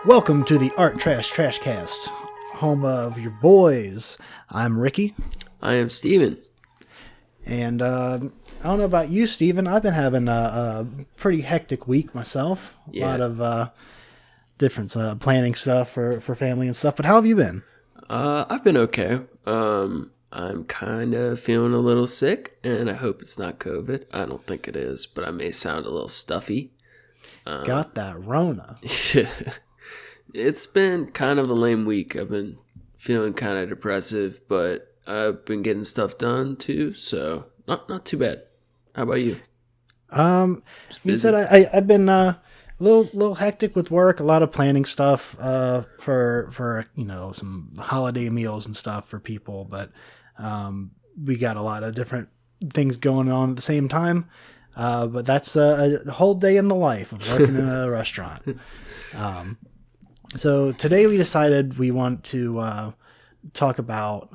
Welcome to the Art Trash Trashcast, home of your boys. I'm Ricky. I am Steven. And I don't know about you, Steven. I've been having a pretty hectic week myself. A lot of different planning stuff for family and stuff. But how have you been? I've been okay. I'm kind of feeling a little sick, and I hope it's not COVID. I don't think it is, but I may sound a little stuffy. Got that Rona. It's been kind of a lame week. I've been feeling kind of depressive, but I've been getting stuff done too, so not too bad. How about you? You said I've been a little hectic with work. A lot of planning stuff for some holiday meals and stuff for people, but we got a lot of different things going on at the same time. But that's a whole day in the life of working in a restaurant. So today we decided we want to talk about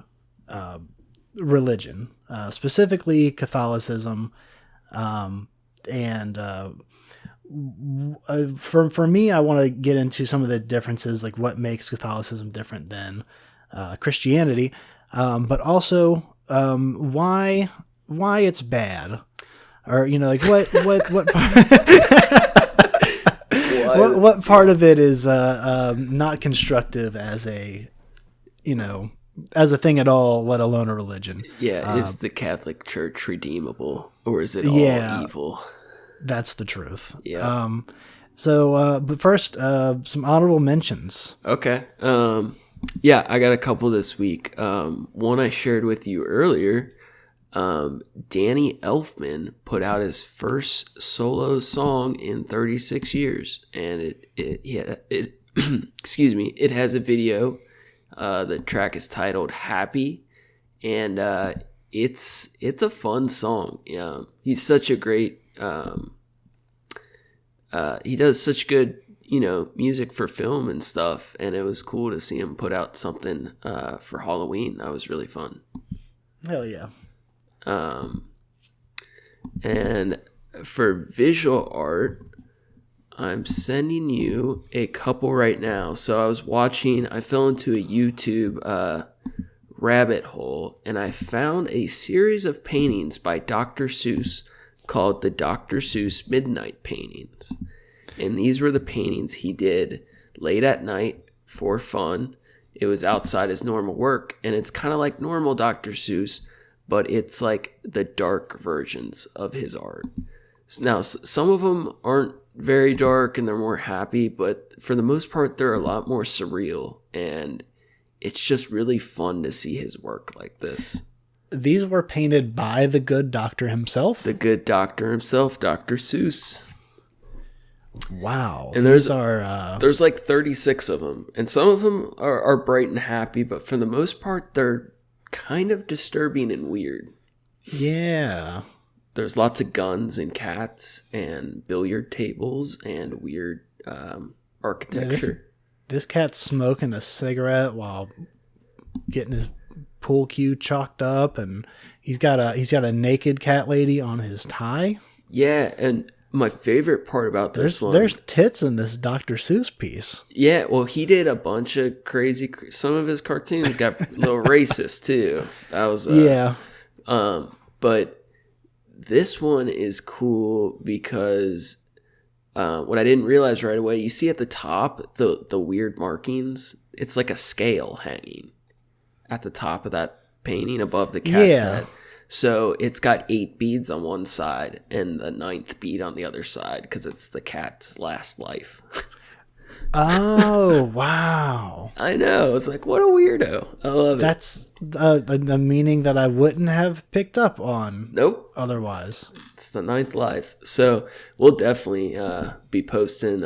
religion, specifically Catholicism. And for me, I want to get into some of the differences, like what makes Catholicism different than Christianity, but also why it's bad. Or what what part of it is not constructive as a thing at all, let alone a religion. Yeah, is the Catholic Church redeemable, or is it all evil? That's the truth. Yeah. But first, some honorable mentions. Okay. Yeah, I got a couple this week. One I shared with you earlier. Danny Elfman put out his first solo song in 36 years, and it excuse me, it has a video. The track is titled "Happy," and it's a fun song. He's such a great he does such good music for film and stuff, and it was cool to see him put out something for Halloween. That was really fun. Hell yeah. And for visual art, I'm sending you a couple right now. So I fell into a YouTube rabbit hole, and I found a series of paintings by Dr. Seuss called the Dr. Seuss Midnight Paintings. And these were the paintings he did late at night for fun. It was outside his normal work, and it's kind of like normal Dr. Seuss, but it's like the dark versions of his art. Now, some of them aren't very dark and they're more happy, but for the most part, they're a lot more surreal. And it's just really fun to see his work like this. These were painted by the good doctor himself? The good doctor himself, Dr. Seuss. Wow. And there's like 36 of them. And some of them are bright and happy, but for the most part, they're kind of disturbing and weird. Yeah. There's lots of guns and cats and billiard tables and weird architecture. This cat's smoking a cigarette while getting his pool cue chalked up, and he's got a naked cat lady on his tie. Yeah, and my favorite part about there's tits in this Dr. Seuss piece. Yeah, well, he did a bunch of crazy. Some of his cartoons got a little racist too. That was but this one is cool because what I didn't realize right away. You see at the top the weird markings. It's like a scale hanging at the top of that painting above the cat's head. So it's got 8 beads on one side and the 9th bead on the other side because it's the cat's last life. Oh, wow. I know. It's like, what a weirdo. I love it. That's a meaning that I wouldn't have picked up on. Nope. Otherwise. It's the 9th life. So we'll definitely be posting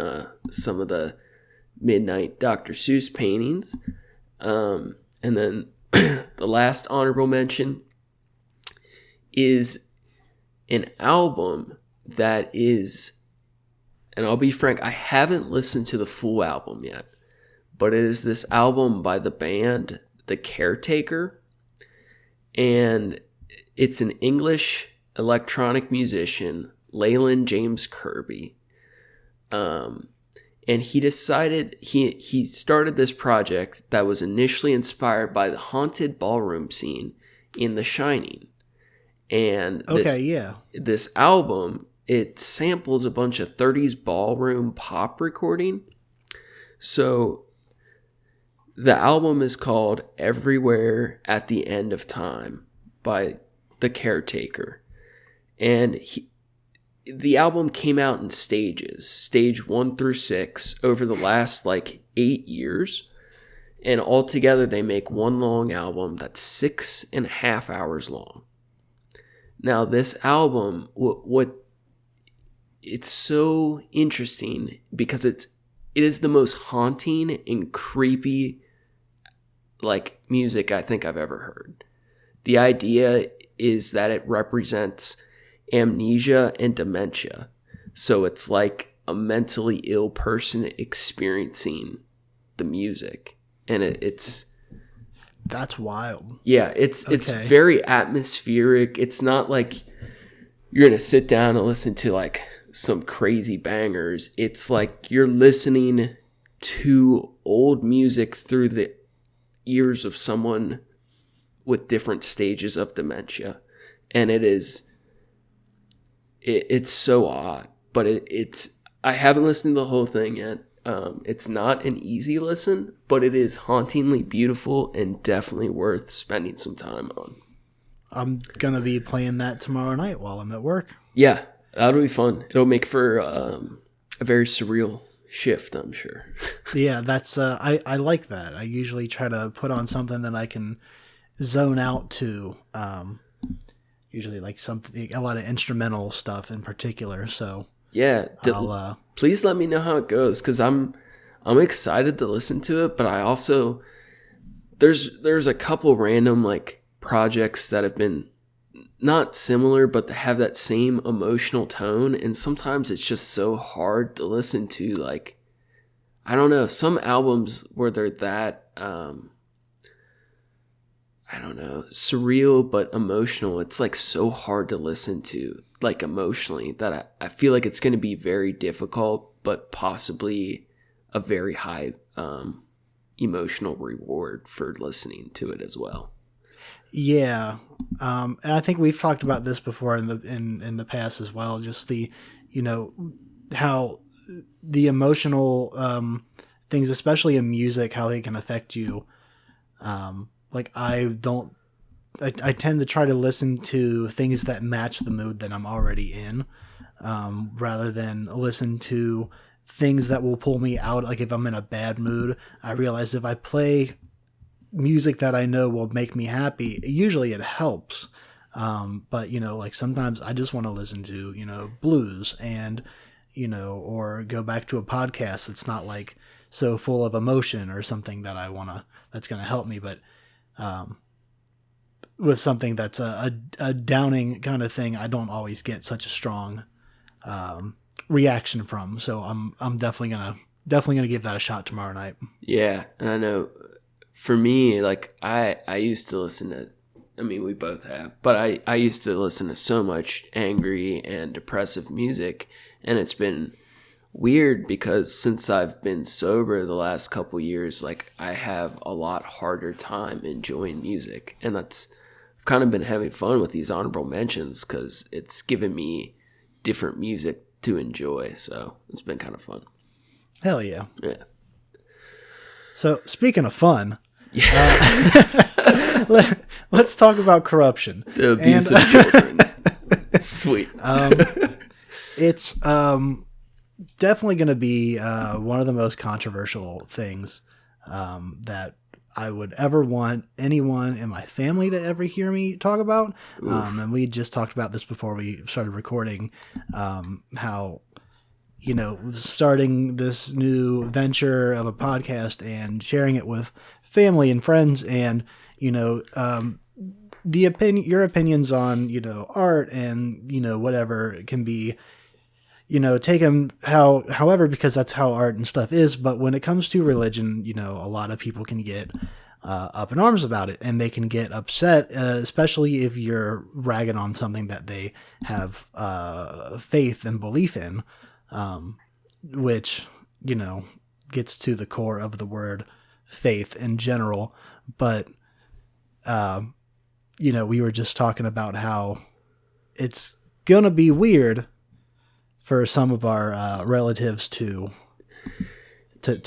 some of the midnight Dr. Seuss paintings. And then the last honorable mention is an album that is, and I'll be frank, I haven't listened to the full album yet, but it is this album by the band The Caretaker, and it's an English electronic musician, Leyland James Kirby, And he decided he started this project that was initially inspired by the haunted ballroom scene in The Shining. And this album, it samples a bunch of 30s ballroom pop recording. So the album is called Everywhere at the End of Time by The Caretaker. And the album came out in stages, stage 1 through 6, over the last 8 years. And altogether, they make one long album that's 6.5 hours long. Now, this album, it's so interesting because it is the most haunting and creepy music I think I've ever heard. The idea is that it represents amnesia and dementia. So it's like a mentally ill person experiencing the music. And that's wild. Yeah, it's very atmospheric. It's not like you're going to sit down and listen to some crazy bangers. It's like you're listening to old music through the ears of someone with different stages of dementia. And it's so odd, but I haven't listened to the whole thing yet. It's not an easy listen, but it is hauntingly beautiful and definitely worth spending some time on. I'm going to be playing that tomorrow night while I'm at work. Yeah, that'll be fun. It'll make for a very surreal shift, I'm sure. Yeah, that's I like that. I usually try to put on something that I can zone out to. Usually a lot of instrumental stuff in particular. So yeah, please let me know how it goes, because I'm excited to listen to it. But I also there's a couple random projects that have been not similar, but that have that same emotional tone, and sometimes it's just so hard to listen to. I don't know, some albums where they're that I don't know, surreal but emotional. It's so hard to listen to, emotionally, that I feel like it's going to be very difficult, but possibly a very high emotional reward for listening to it as well. Yeah, and I think we've talked about this before in the past as well. Just the, how the emotional things, especially in music, how they can affect you. I tend to try to listen to things that match the mood that I'm already in, rather than listen to things that will pull me out. If I'm in a bad mood, I realize if I play music that I know will make me happy, usually it helps. But sometimes I just want to listen to, blues and, or go back to a podcast that's not so full of emotion or something that that's going to help me. But, with something that's a downing kind of thing, I don't always get such a strong reaction from. So I'm definitely gonna give that a shot tomorrow night. Yeah, and I know for me, I used to listen to, I mean, we both have, but I used to listen to so much angry and depressive music, and it's been weird because since I've been sober the last couple years, I have a lot harder time enjoying music, and I've kind of been having fun with these honorable mentions because it's given me different music to enjoy, so it's been kind of fun. Hell yeah. Yeah. So speaking of fun, let's talk about corruption. The abuse of children. Sweet. It's definitely going to be one of the most controversial things that I would ever want anyone in my family to ever hear me talk about. And we just talked about this before we started recording, how, starting this new venture of a podcast and sharing it with family and friends and, your opinions on, art and, whatever can be, take them however, because that's how art and stuff is. But when it comes to religion, a lot of people can get up in arms about it, and they can get upset, especially if you're ragging on something that they have faith and belief in, which, gets to the core of the word faith in general. But, we were just talking about how it's going to be weird for some of our relatives to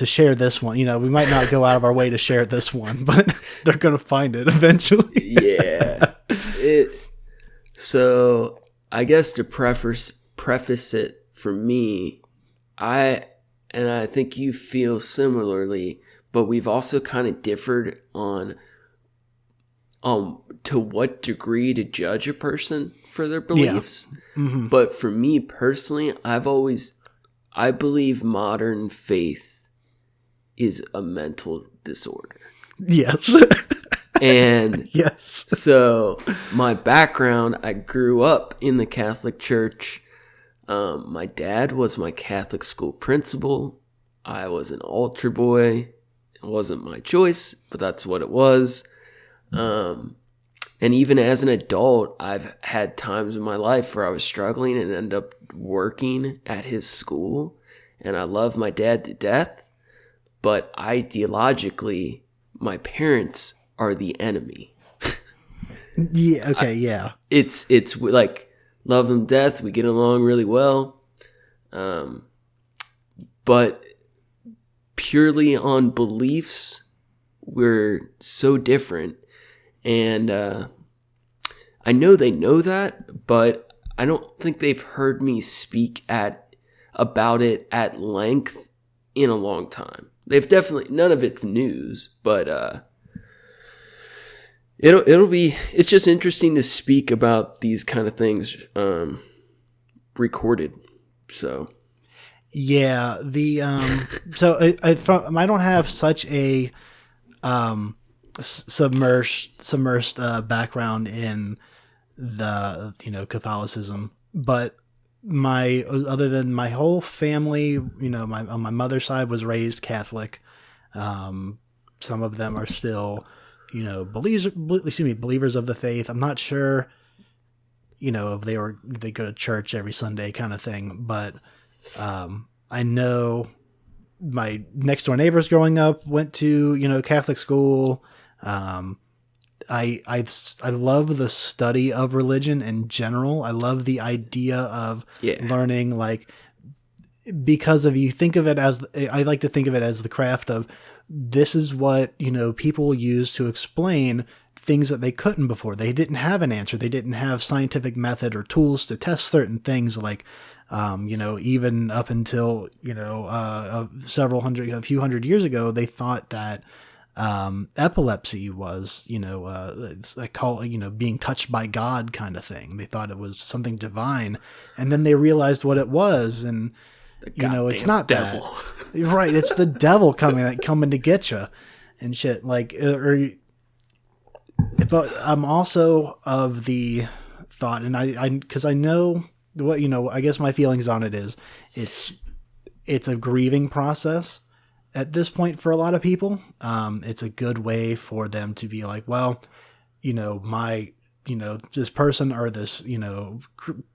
share this one. We might not go out of our way to share this one, but they're going to find it eventually. Yeah. So I guess to preface it for me, I think you feel similarly, but we've also kind of differed on to what degree to judge a person for their beliefs. Yeah. Mm-hmm. But for me personally, I believe modern faith is a mental disorder. Yes. And yes. So my background, I grew up in the Catholic Church. My dad was my Catholic school principal. I was an altar boy. It wasn't my choice, but that's what it was. And even as an adult, I've had times in my life where I was struggling and ended up working at his school. And I love my dad to death, but ideologically, my parents are the enemy. Yeah. Okay. Yeah. It's like love them to death. We get along really well. But purely on beliefs, we're so different. And I know they know that, but I don't think they've heard me speak about it at length in a long time. They've definitely, none of it's news, but it's just interesting to speak about these kind of things recorded. So yeah, so I don't have such a submersed background in the Catholicism, but other than my whole family, on my mother's side was raised Catholic. Some of them are still believers of the faith. I'm not sure if they go to church every Sunday kind of thing, but I know my next door neighbors growing up went to Catholic school. I love the study of religion in general. I love the idea of learning, because of, you think of it as, I like to think of it as the craft of, this is what, people use to explain things that they couldn't before. They didn't have an answer. They didn't have scientific method or tools to test certain things, even up until, a few hundred years ago, they thought that epilepsy was, it's being touched by God kind of thing. They thought it was something divine, and then they realized what it was, and it's not devil. That. Right? It's the devil coming to get you, and shit. But I'm also of the thought, and because I know what I guess my feelings on it is, it's a grieving process. At this point, for a lot of people, it's a good way for them to be like, well, this person or this,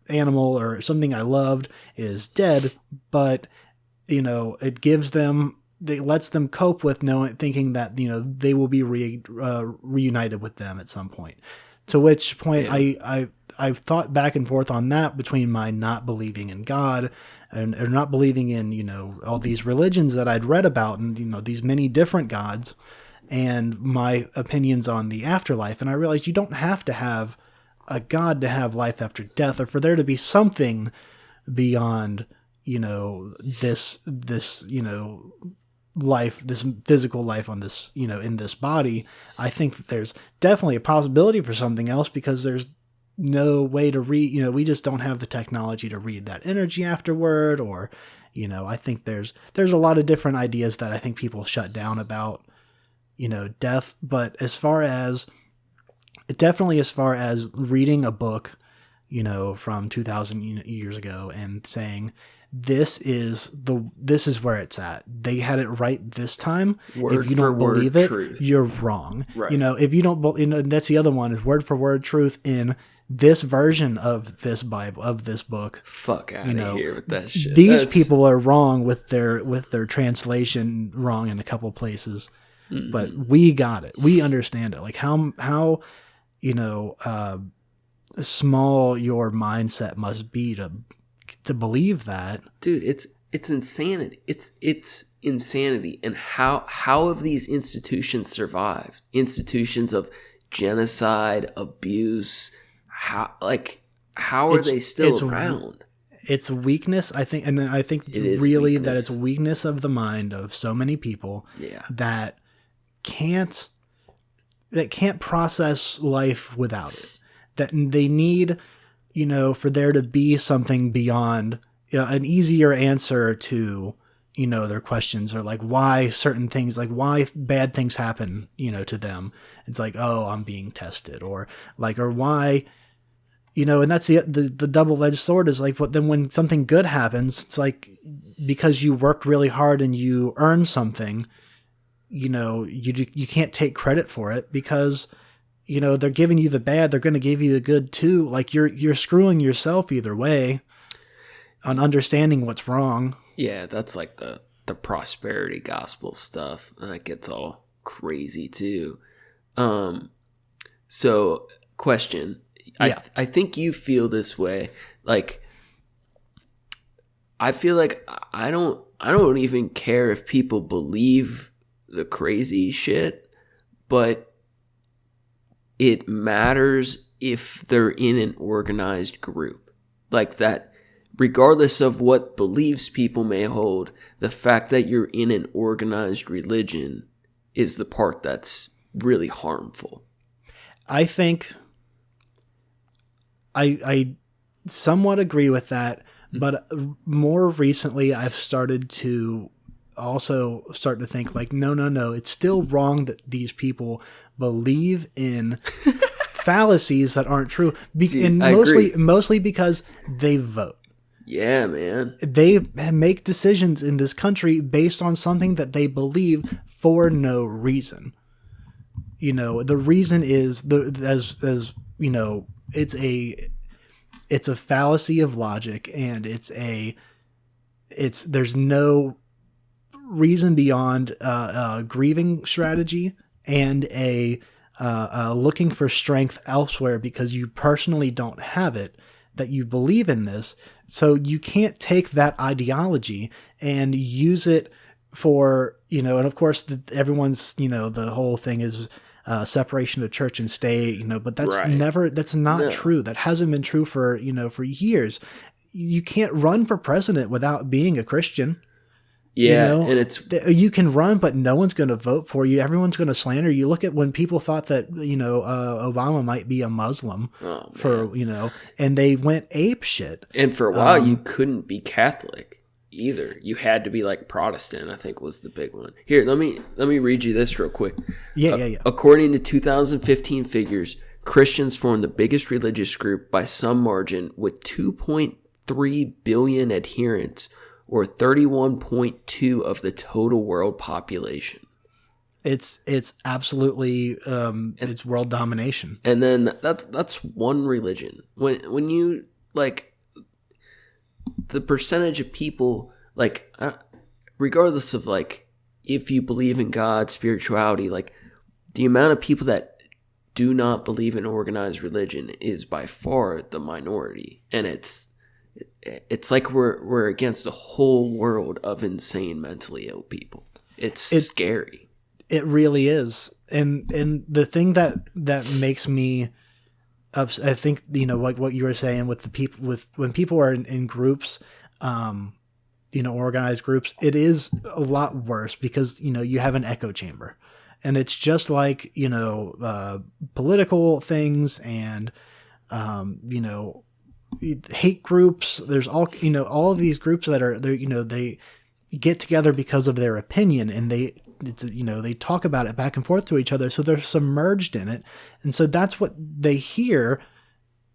animal or something I loved is dead, but, it lets them cope with thinking that, they will be reunited with them at some point. To which point I've thought back and forth on that between my not believing in God and or not believing in, all these religions that I'd read about and, these many different gods, and my opinions on the afterlife. And I realized you don't have to have a God to have life after death, or for there to be something beyond, this life, this physical life on this, in this body. I think that there's definitely a possibility for something else, because there's no way to read, we just don't have the technology to read that energy afterward, or, I think there's a lot of different ideas that I think people shut down about, death. But as far as reading a book, from 2,000 years ago and saying, this is where it's at. They had it right this time. If you don't believe it, truth. You're wrong. Right. If you don't, that's the other one, is word for word truth in this version of this Bible, of this book, Fuck out of here with that shit. These people are wrong with their translation, wrong in a couple places, but we got it. We understand it. Like how small your mindset must be to believe that. Dude, it's insanity. It's insanity. And how have these institutions survived? Institutions of genocide, abuse. How are they still around? It's weakness, I think, and I think really that it's weakness of the mind of so many people that can't process life without it. That they need, for there to be something beyond an easier answer to, their questions, or like why certain things, like why bad things happen, to them. It's like, oh, I'm being tested, or why, and that's the double-edged sword is like, then when something good happens, it's like, because you worked really hard and you earned something, you can't take credit for it because, they're giving you the bad, they're going to give you the good too. Like you're screwing yourself either way on understanding what's wrong. Yeah, that's like the prosperity gospel stuff. That gets all crazy too. So question. Yeah. I think you feel this way. Like, I feel like I don't even care if people believe the crazy shit, but it matters if they're in an organized group. Like that, regardless of what beliefs people may hold, the fact that you're in an organized religion is the part that's really harmful. I think I somewhat agree with that, but more recently I've started to think like, no, it's still wrong that these people believe in fallacies that aren't true. And mostly because they vote. Yeah, man. They make decisions in this country based on something that they believe for no reason. The reason is it's a fallacy of logic, and there's no reason beyond a grieving strategy and a looking for strength elsewhere because you personally don't have it, that you believe in this. So you can't take that ideology and use it for, and of course everyone's, the whole thing is separation of church and state, but that's right. That's not true. That hasn't been true for years. You can't run for president without being a Christian. Yeah, and you can run, but no one's going to vote for you. Everyone's going to slander you. Look at when people thought that Obama might be a Muslim and they went ape shit. And for a while, you couldn't be Catholic either. You had to be like Protestant, I think was the big one. Here, let me read you this real quick. Yeah. According to 2015 figures, Christians form the biggest religious group by some margin with 2.3 billion adherents, or 31.2 of the total world population. It's absolutely it's world domination. And then that's one religion. When you like the percentage of people, like regardless of like if you believe in God, spirituality, like the amount of people that do not believe in organized religion is by far the minority, and it's like we're against a whole world of insane mentally ill people. It's scary. It really is. And the thing that makes me upset, I think, like what you were saying with the people, when people are in groups, organized groups, it is a lot worse because, you have an echo chamber, and it's just like, political things and, hate groups. There's all of these groups that are there, they get together because of their opinion, and they talk about it back and forth to each other. So they're submerged in it. And so that's what they hear.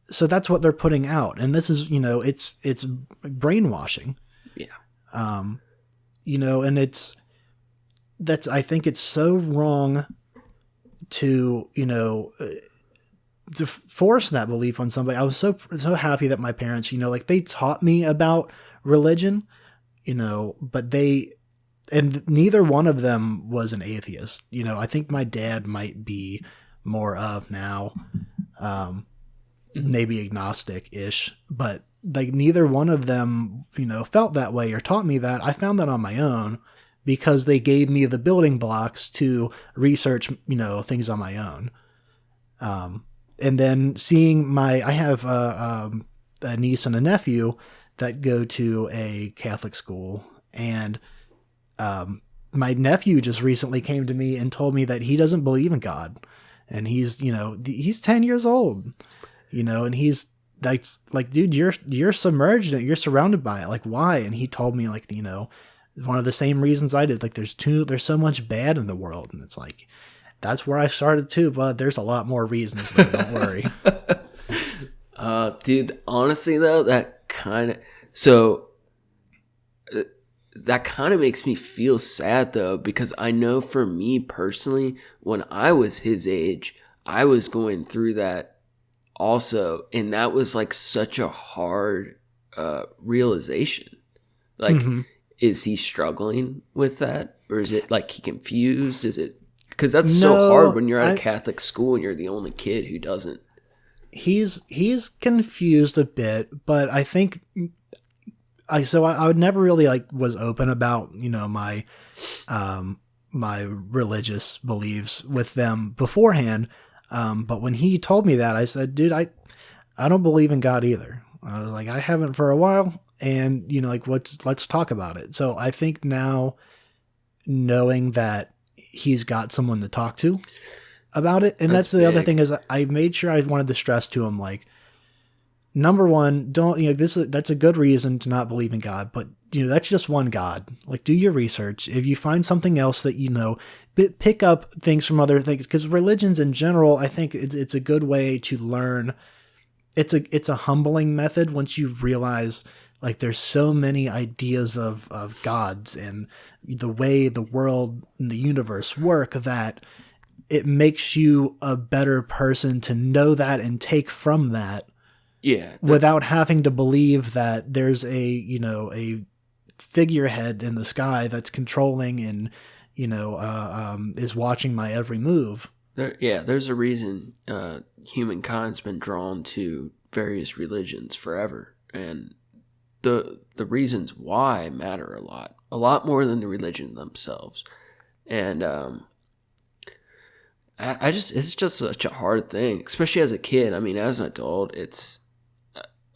So that's what they're putting out. And this is, it's brainwashing. Yeah. And I think it's so wrong to, to force that belief on somebody. I was so happy that my parents, like they taught me about religion, but and neither one of them was an atheist. I think my dad might be more of now, maybe agnostic-ish, but like neither one of them, felt that way or taught me that. I found that on my own because they gave me the building blocks to research, things on my own. And then seeing I have a niece and a nephew that go to a Catholic school, and my nephew just recently came to me and told me that he doesn't believe in God, and he's 10 years old, and he's like, dude, you're submerged in it, you're surrounded by it, like why? And he told me like, one of the same reasons I did, like there's so much bad in the world, and it's like, that's where I started too, but there's a lot more reasons though, don't worry. Dude, honestly though, that kind of makes me feel sad though, because I know for me personally, when I was his age, I was going through that also, and that was like such a hard realization. Like, is he struggling with that, or is it like he confused? Is it because that's so hard when you're at a Catholic school and you're the only kid who doesn't? He's confused a bit, but I think I would never really was open about my my religious beliefs with them beforehand. But when he told me that, I said, dude, I don't believe in God either. I was like, I haven't for a while, and let's talk about it. So I think now, knowing that he's got someone to talk to about it, and that's the other thing, is I made sure I wanted to stress to him, like, number one, don't that's a good reason to not believe in God, but that's just one God. Like, do your research. If you find something else that pick up things from other things, because religions in general, I think it's a good way to learn. It's a humbling method once you realize like there's so many ideas of gods and the way the world and the universe work, that it makes you a better person to know that and take from that. Yeah. Without having to believe that there's a figurehead in the sky that's controlling and, is watching my every move. There's a reason humankind's been drawn to various religions forever. And the reasons why matter a lot more than the religion themselves. And it's just such a hard thing, especially as a kid. I mean, as an adult,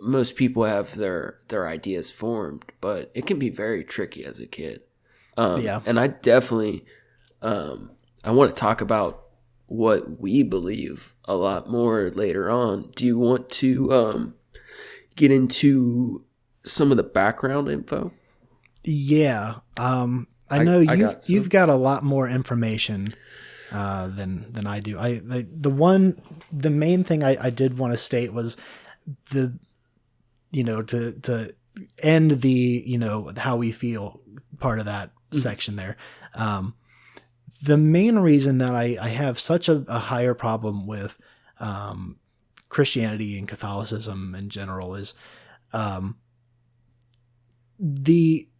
most people have their ideas formed, but it can be very tricky as a kid. And I definitely, I want to talk about what we believe a lot more later on. Do you want to get into some of the background info? Yeah. I know you've got a lot more information than I do. The main thing I did want to state was to end the how we feel part of that section there. The main reason that I have such a higher problem with Christianity and Catholicism in general is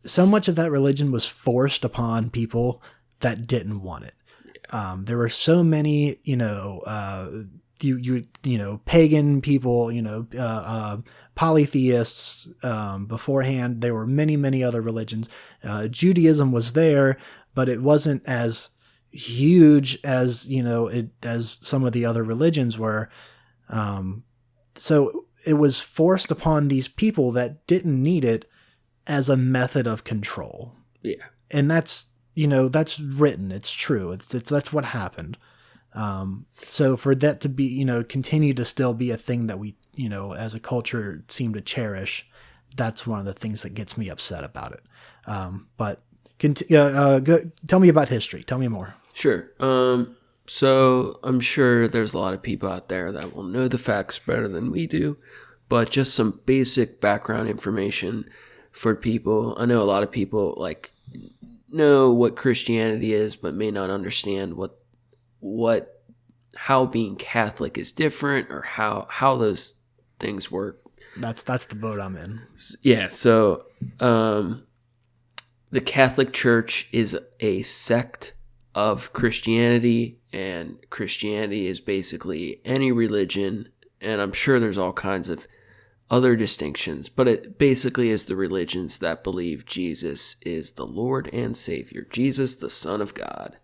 so much of that religion was forced upon people that didn't want it. There were so many, pagan people, polytheists. Beforehand, there were many, many other religions. Judaism was there, but it wasn't as huge as as some of the other religions were. So it was forced upon these people that didn't need it as a method of control. Yeah, and that's written. It's true. That's what happened. So for that to be, continue to still be a thing that we, as a culture seem to cherish, that's one of the things that gets me upset about it. But tell me about history. Tell me more. Sure. So I'm sure there's a lot of people out there that will know the facts better than we do, but just some basic background information for people. I know a lot of people know what Christianity is, but may not understand what how being Catholic is different, or how those things work. That's the boat I'm in. Yeah, so the Catholic Church is a sect of Christianity, and Christianity is basically any religion, and I'm sure there's all kinds of other distinctions, but it basically is the religions that believe Jesus is the Lord and Savior, Jesus, the Son of God.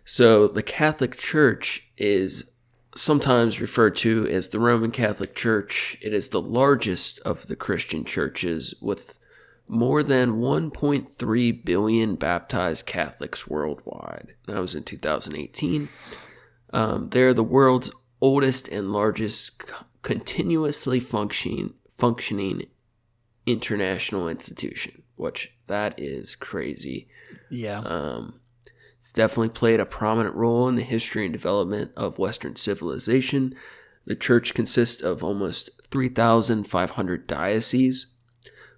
So the Catholic Church is sometimes referred to as the Roman Catholic Church. It is the largest of the Christian churches, with more than 1.3 billion baptized Catholics worldwide. That was in 2018. They're the world's oldest and largest continuously functioning international institution, which that is crazy. Yeah. It's definitely played a prominent role in the history and development of Western civilization. The church consists of almost 3,500 dioceses,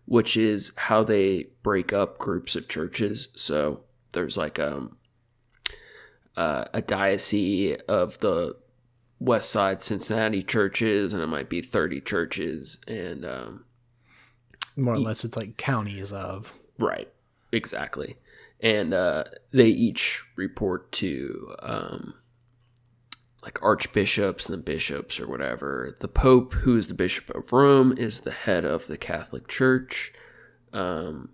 which is how they break up groups of churches. So there's like a diocese of the West Side Cincinnati churches, and it might be 30 churches, and more or less it's like counties of. Right, exactly. And they each report to like archbishops and bishops or whatever. The Pope, who is the Bishop of Rome, is the head of the Catholic Church. And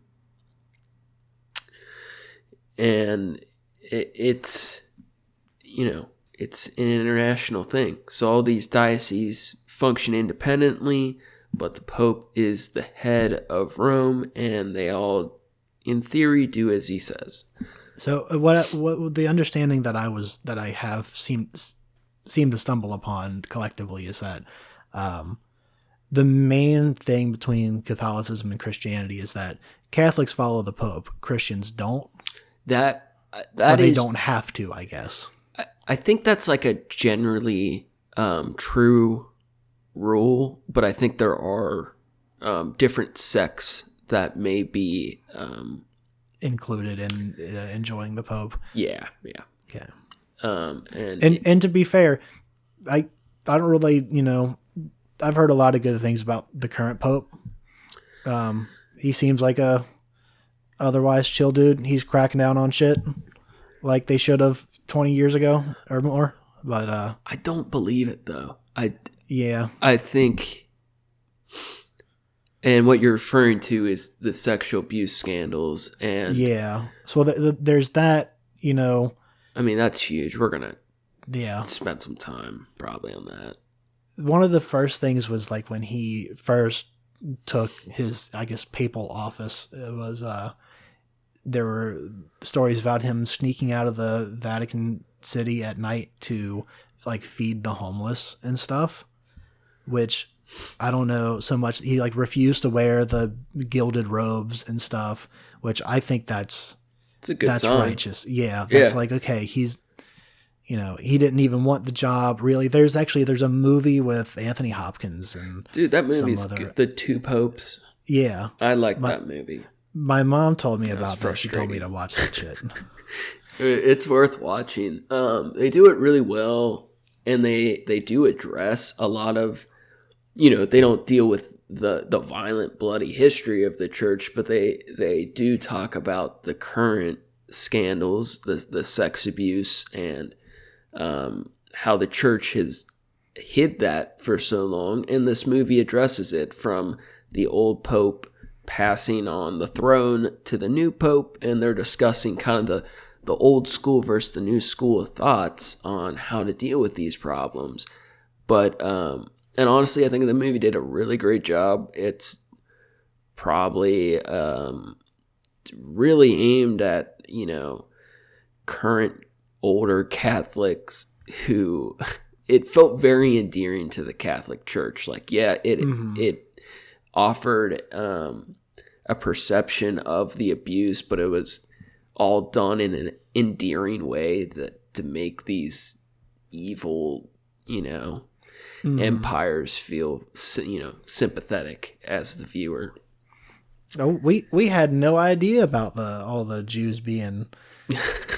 it's, you know, it's an international thing. So all these dioceses function independently, but the Pope is the head of Rome, and they all, in theory, do as he says. So what the understanding that I have seemed to stumble upon collectively is that the main thing between Catholicism and Christianity is that Catholics follow the Pope, Christians don't. That they don't have to, I guess. I think that's like a generally true rule, but I think there are different sects that may be included in enjoying the Pope. Yeah. Okay. And to be fair, I don't really, I've heard a lot of good things about the current Pope. He seems like a otherwise chill dude. He's cracking down on shit like they should have 20 years ago or more. But I don't believe it though. Yeah. I think, and what you're referring to is the sexual abuse scandals, and yeah. So there's that. I mean, that's huge. We're gonna spend some time probably on that. One of the first things was like when he first took his, I guess, papal office. It was there were stories about him sneaking out of the Vatican City at night to like feed the homeless and stuff, which I don't know so much. He like refused to wear the gilded robes and stuff, which I think that's a good sign. Righteous. Yeah. That's like, okay, he's, he didn't even want the job really. There's a movie with Anthony Hopkins and dude, that movie's good. The Two Popes. Yeah. I like that movie. My mom told me about that. She told me to watch that shit. It's worth watching. They do it really well, and they do address a lot of, they don't deal with the violent, bloody history of the church, but they do talk about the current scandals, the sex abuse, and how the church has hid that for so long. And this movie addresses it from the old pope passing on the throne to the new pope, and they're discussing kind of the old school versus the new school of thoughts on how to deal with these problems. But and honestly, I think the movie did a really great job. It's probably really aimed at, current older Catholics who it felt very endearing to the Catholic Church. Like, yeah, it offered a perception of the abuse, but it was all done in an endearing way that to make these evil, empires feel, sympathetic as the viewer. Oh, we had no idea about all the Jews being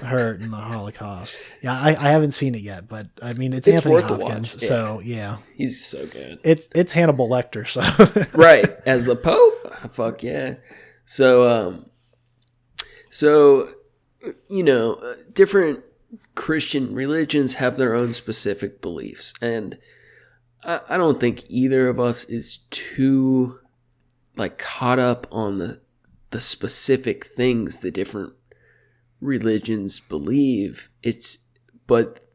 hurt in the Holocaust. Yeah, I haven't seen it yet, but I mean it's Anthony worth a Hopkins, watch. Yeah. so yeah, He's so good. it's Hannibal Lecter, so Right, as the Pope. Fuck yeah. So different Christian religions have their own specific beliefs, and I don't think either of us is too like caught up on the specific things the different religions believe. But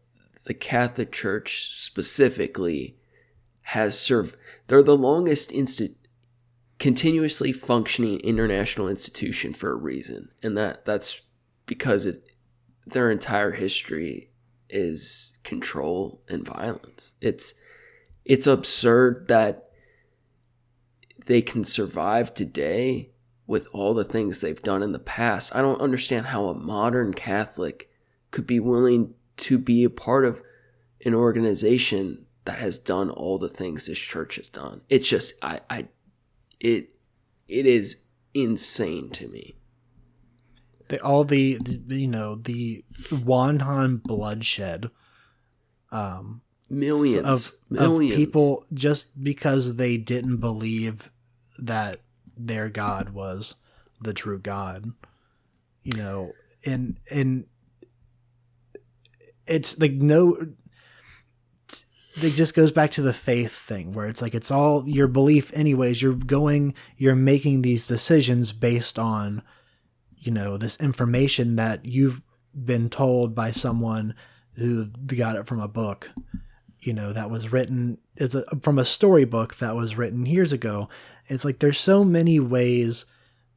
the Catholic Church specifically has served. They're the longest continuously functioning international institution for a reason, and that's because their entire history is control and violence. It's absurd that they can survive today with all the things they've done in the past. I don't understand how a modern Catholic could be willing to be a part of an organization that has done all the things this church has done. It's just it is insane to me. the wanton bloodshed, Millions of people just because they didn't believe that their God was the true God, and it's like it just goes back to the faith thing where it's like, it's all your belief anyways. You're making these decisions based on, this information that you've been told by someone who got it from a book, that was written from a storybook that was written years ago. It's like, there's so many ways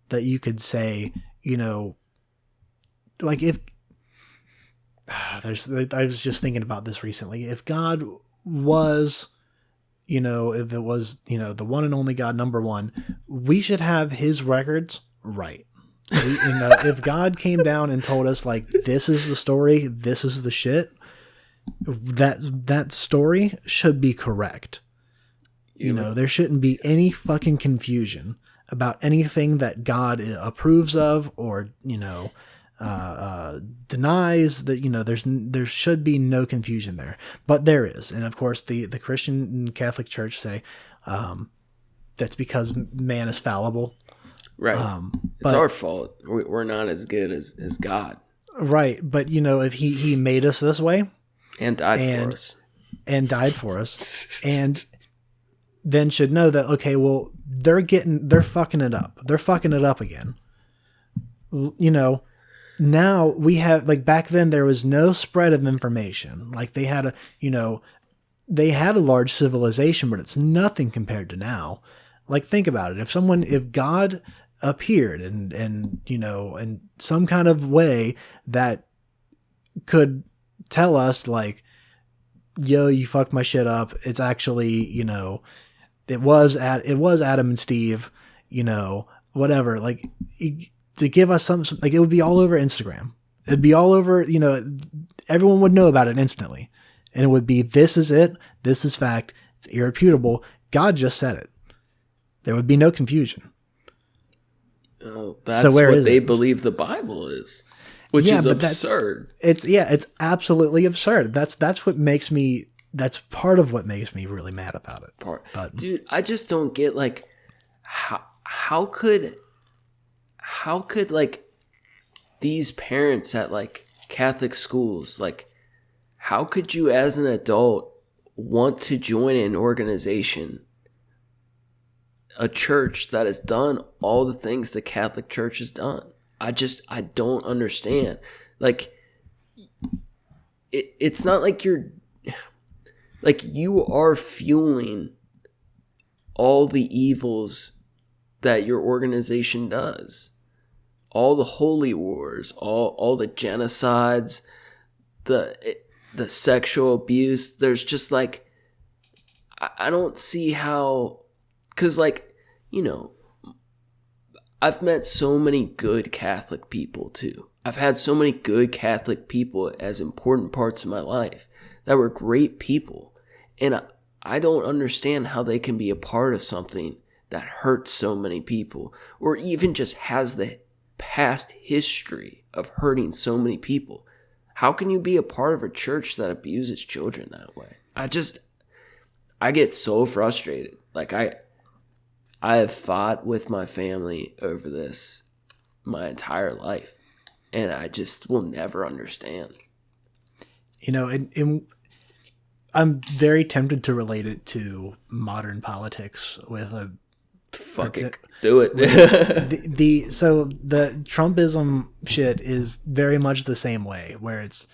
that you could say, like if I was just thinking about this recently. If God was, if it was, the one and only God, number one, we should have his records right. If God came down and told us, like, this is the story, this is the shit, that story should be correct. There shouldn't be any fucking confusion about anything that God approves of or, denies. That there should be no confusion there, but there is. And of course the Christian and Catholic Church say that's because man is fallible, right? It's our fault. We're not as good as God, right? But if he made us this way and died for us and then should know that, okay, well, they're fucking it up again. Now we have, like, back then there was no spread of information. Like, they had a large civilization, but it's nothing compared to now. Like, think about it. If God appeared and in some kind of way that could tell us, like, yo, you fucked my shit up. It's actually, it was Adam and Steve, whatever, like, to give us some, like, it would be all over Instagram. It'd be all over, everyone would know about it instantly. And it would be, this is it. This is fact. It's irrefutable. God just said it. There would be no confusion. Oh, that's what they believe the Bible is, which is absurd. It's absolutely absurd. That's what makes me, that's part of what makes me really mad about it. Dude, I just don't get, like, how could like these parents at, like, Catholic schools, like, how could you as an adult want to join an organization, a church that has done all the things the Catholic Church has done? I don't understand. Like, it's not like you are fueling all the evils that your organization does. All the holy wars, all the genocides, the sexual abuse. There's just, like, I don't see how, because, like, I've met so many good Catholic people too. I've had so many good Catholic people as important parts of my life that were great people. And I don't understand how they can be a part of something that hurts so many people, or even just has the past history of hurting so many people, how can you be a part of a church that abuses children that way? I get so frustrated. Like I have fought with my family over this my entire life, and I just will never understand. You know, and I'm very tempted to relate it to modern politics with a fuck it, do it. So the Trumpism shit is very much the same way, where it's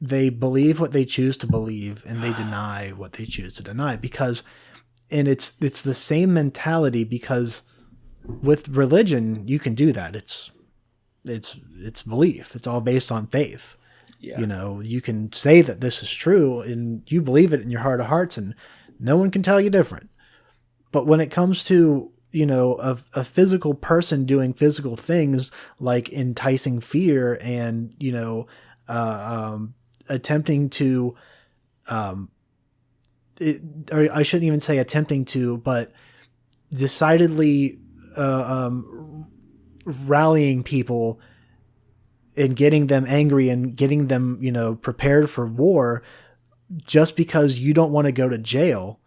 they believe what they choose to believe and they deny what they choose to deny, because, and it's the same mentality, because with religion you can do that. It's belief. It's all based on faith. Yeah. You know, you can say that this is true and you believe it in your heart of hearts, and no one can tell you different. But when it comes to, you know, a physical person doing physical things like enticing fear and, you know, attempting to, or I shouldn't even say attempting to, but decidedly rallying people and getting them angry and getting them, you know, prepared for war just because you don't want to go to jail.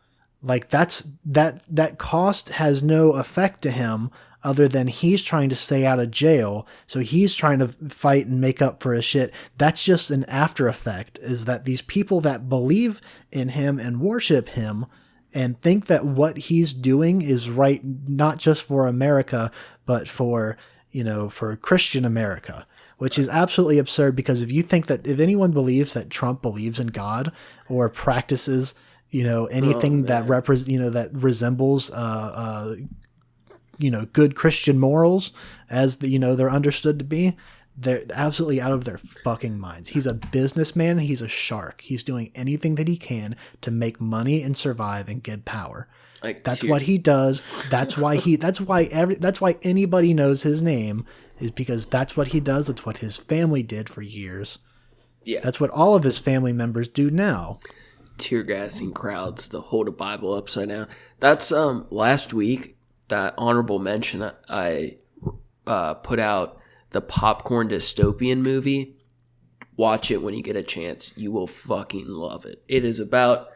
Like that cost has no effect to him other than he's trying to stay out of jail. So he's trying to fight and make up for his shit. That's just an after effect, is that these people that believe in him and worship him and think that what he's doing is right, not just for America, but for, you know, for Christian America, which is absolutely absurd. Because if you think that, if anyone believes that Trump believes in God or practices, you know, anything that that resembles, you know, good Christian morals as the, you know, they're understood to be, they're absolutely out of their fucking minds. He's a businessman. He's a shark. He's doing anything that he can to make money and survive and get power. That's what he does. That's why anybody knows his name, is because that's what he does. That's what his family did for years. Yeah. That's what all of his family members do now. Tear gassing crowds to hold a Bible upside down. That's last week, that honorable mention, I put out the Popcorn Dystopian movie. Watch it when you get a chance. You will fucking love it. It is about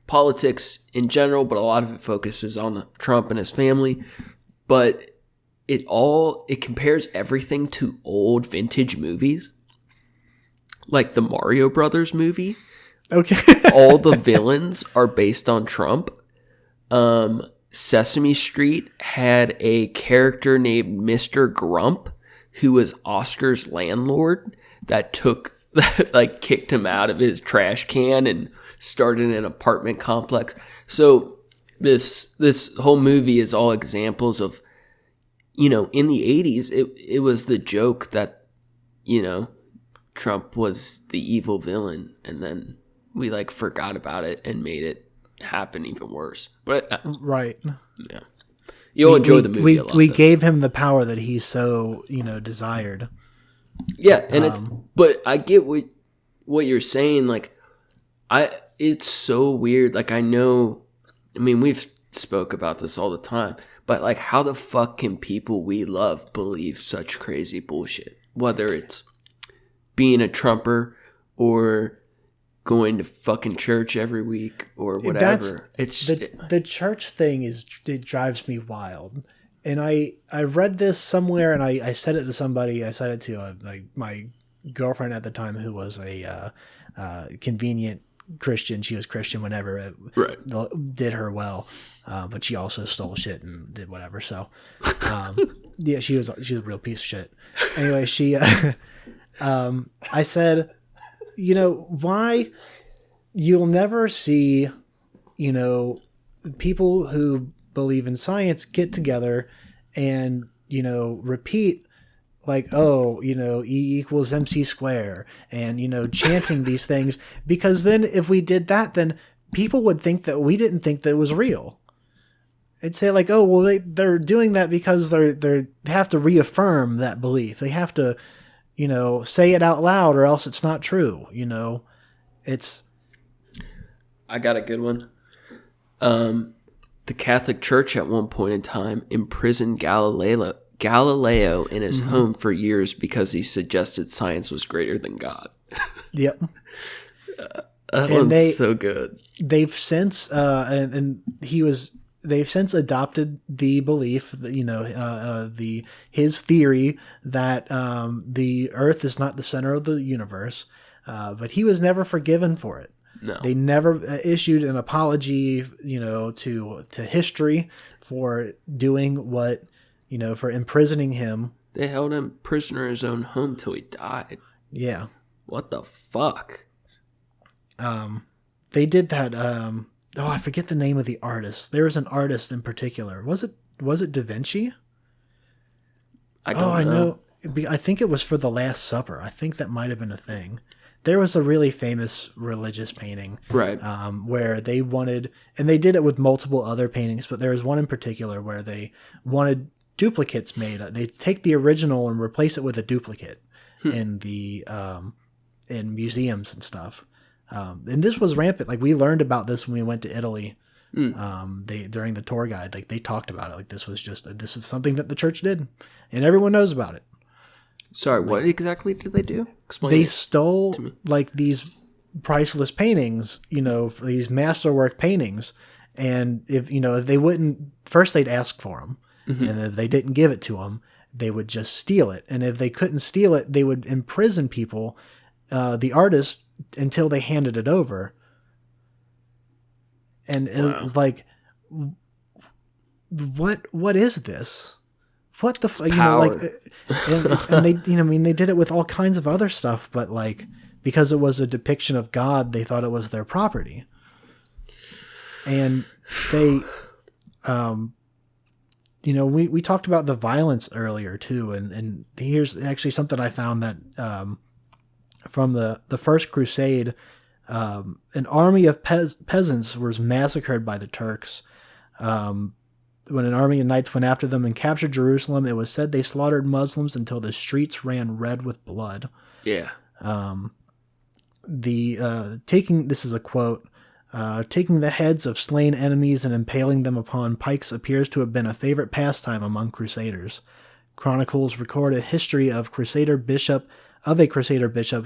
politics in general, but a lot of it focuses on Trump and his family. But it compares everything to old vintage movies, like the Mario Brothers movie. Okay. All the villains are based on Trump. Sesame Street had a character named Mr. Grump, who was Oscar's landlord, that kicked him out of his trash can and started an apartment complex. So this whole movie is all examples of, you know, in the 80s, it was the joke that, you know, Trump was the evil villain, and then we forgot about it and made it happen even worse. But right. Yeah. You'll enjoy the movie a lot. We gave him the power that he so, you know, desired. Yeah, and but I get what you're saying. It's so weird. We've spoke about this all the time, but how the fuck can people we love believe such crazy bullshit? Whether it's being a Trumper or going to fucking church every week or whatever. The church thing it drives me wild. And I read this somewhere, and I said it to somebody. I said it to my girlfriend at the time, who was a convenient Christian. She was Christian whenever it did her well, but she also stole shit and did whatever. So yeah, she was a real piece of shit. Anyway, she I said, you know, why you'll never see, you know, people who believe in science get together and, you know, repeat oh, you know, E equals MC square, and, you know, chanting these things, because then if we did that, then people would think that we didn't think that it was real. They'd say oh, well, they're doing that because they have to reaffirm that belief. They have to, you know, say it out loud, or else it's not true. You know, I got a good one. the Catholic Church at one point in time imprisoned Galileo in his home for years because he suggested science was greater than God. Yep. That one's so good. They've since they've since adopted the belief that, his theory that the Earth is not the center of the universe, but he was never forgiven for it. No. They never issued an apology, to history for doing what, for imprisoning him. They held him prisoner in his own home till he died. Yeah. What the fuck? They did that. I forget the name of the artist. There was an artist in particular. Was it Da Vinci? I don't know. I think it was for the Last Supper. I think that might have been a thing. There was a really famous religious painting, right? Where they wanted, and they did it with multiple other paintings, but there was one in particular where they wanted duplicates made. They take the original and replace it with a duplicate in museums and stuff. And this was rampant. Like, we learned about this when we went to Italy. During the tour guide, like, they talked about it. Like, this is something that the church did, and everyone knows about it. Sorry, what exactly did they do? Explain. They stole like these priceless paintings, for these masterwork paintings, and if they wouldn't, first they'd ask for them, and if they didn't give it to them, they would just steal it, and if they couldn't steal it, they would imprison people, the artist, until they handed it over. And it was like, what is this? What the and they, they did it with all kinds of other stuff, but like, because it was a depiction of God, they thought it was their property. And they, we talked about the violence earlier too. And here's actually something I found that, from the First Crusade, an army of peasants was massacred by the Turks. When an army of knights went after them and captured Jerusalem, it was said they slaughtered Muslims until the streets ran red with blood. Yeah. This is a quote, taking the heads of slain enemies and impaling them upon pikes appears to have been a favorite pastime among crusaders. Chronicles record a history of a crusader bishop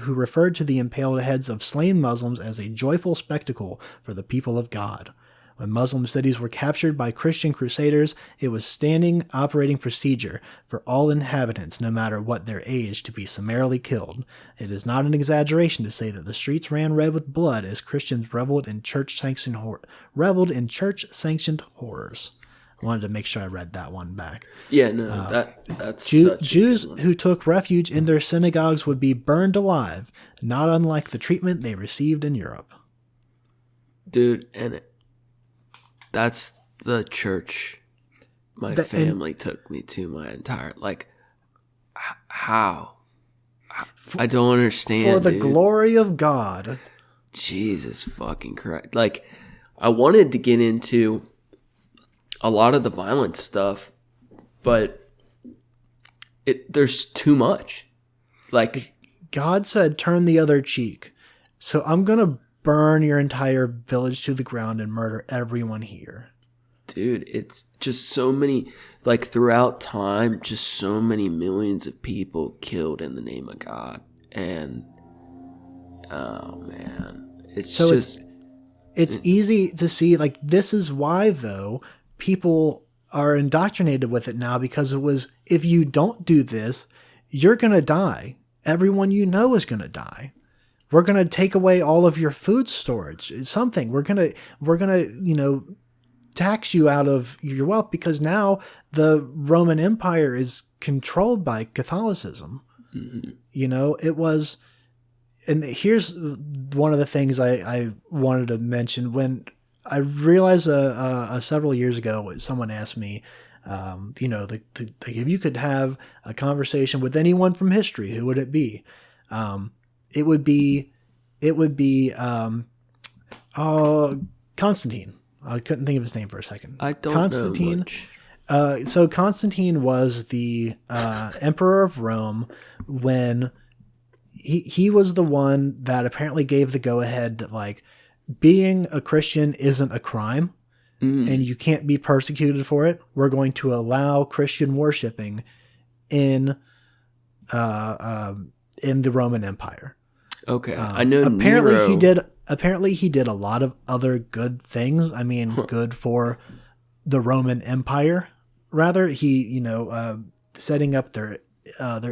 who referred to the impaled heads of slain Muslims as a joyful spectacle for the people of God. When Muslim cities were captured by Christian crusaders, it was standing operating procedure for all inhabitants, no matter what their age, to be summarily killed. It is not an exaggeration to say that the streets ran red with blood as Christians reveled in church-sanctioned horrors. I wanted to make sure I read that one back. Yeah, no, that's Jews who took refuge in their synagogues would be burned alive, not unlike the treatment they received in Europe. Dude, and that's the church my family took me to my entire, like, how? I don't understand, for the glory of God. Jesus fucking Christ. Like, I wanted to get into a lot of the violent stuff, but there's too much. Like, God said, turn the other cheek. So I'm going to burn your entire village to the ground and murder everyone here. Dude, it's just so many, like, throughout time, just so many millions of people killed in the name of God. And, oh man, it's easy to see, like, this is why, though, people are indoctrinated with it now, because it was, if you don't do this, you're going to die. Everyone you know is going to die. We're going to take away all of your food storage. Something. We're going to, tax you out of your wealth, because now the Roman Empire is controlled by Catholicism. Mm-hmm. It was, and here's one of the things I wanted to mention. When I realized several years ago, someone asked me, if you could have a conversation with anyone from history, who would it be? It would be Constantine. I couldn't think of his name for a second. I don't Constantine. know much. So Constantine was the emperor of Rome when he was the one that apparently gave the go-ahead that, like, being a Christian isn't a crime. and you can't be persecuted for it. We're going to allow Christian worshiping in the Roman Empire. Okay, I know apparently Nero. he did a lot of other good things. I mean, good for the Roman Empire. Rather, he setting up their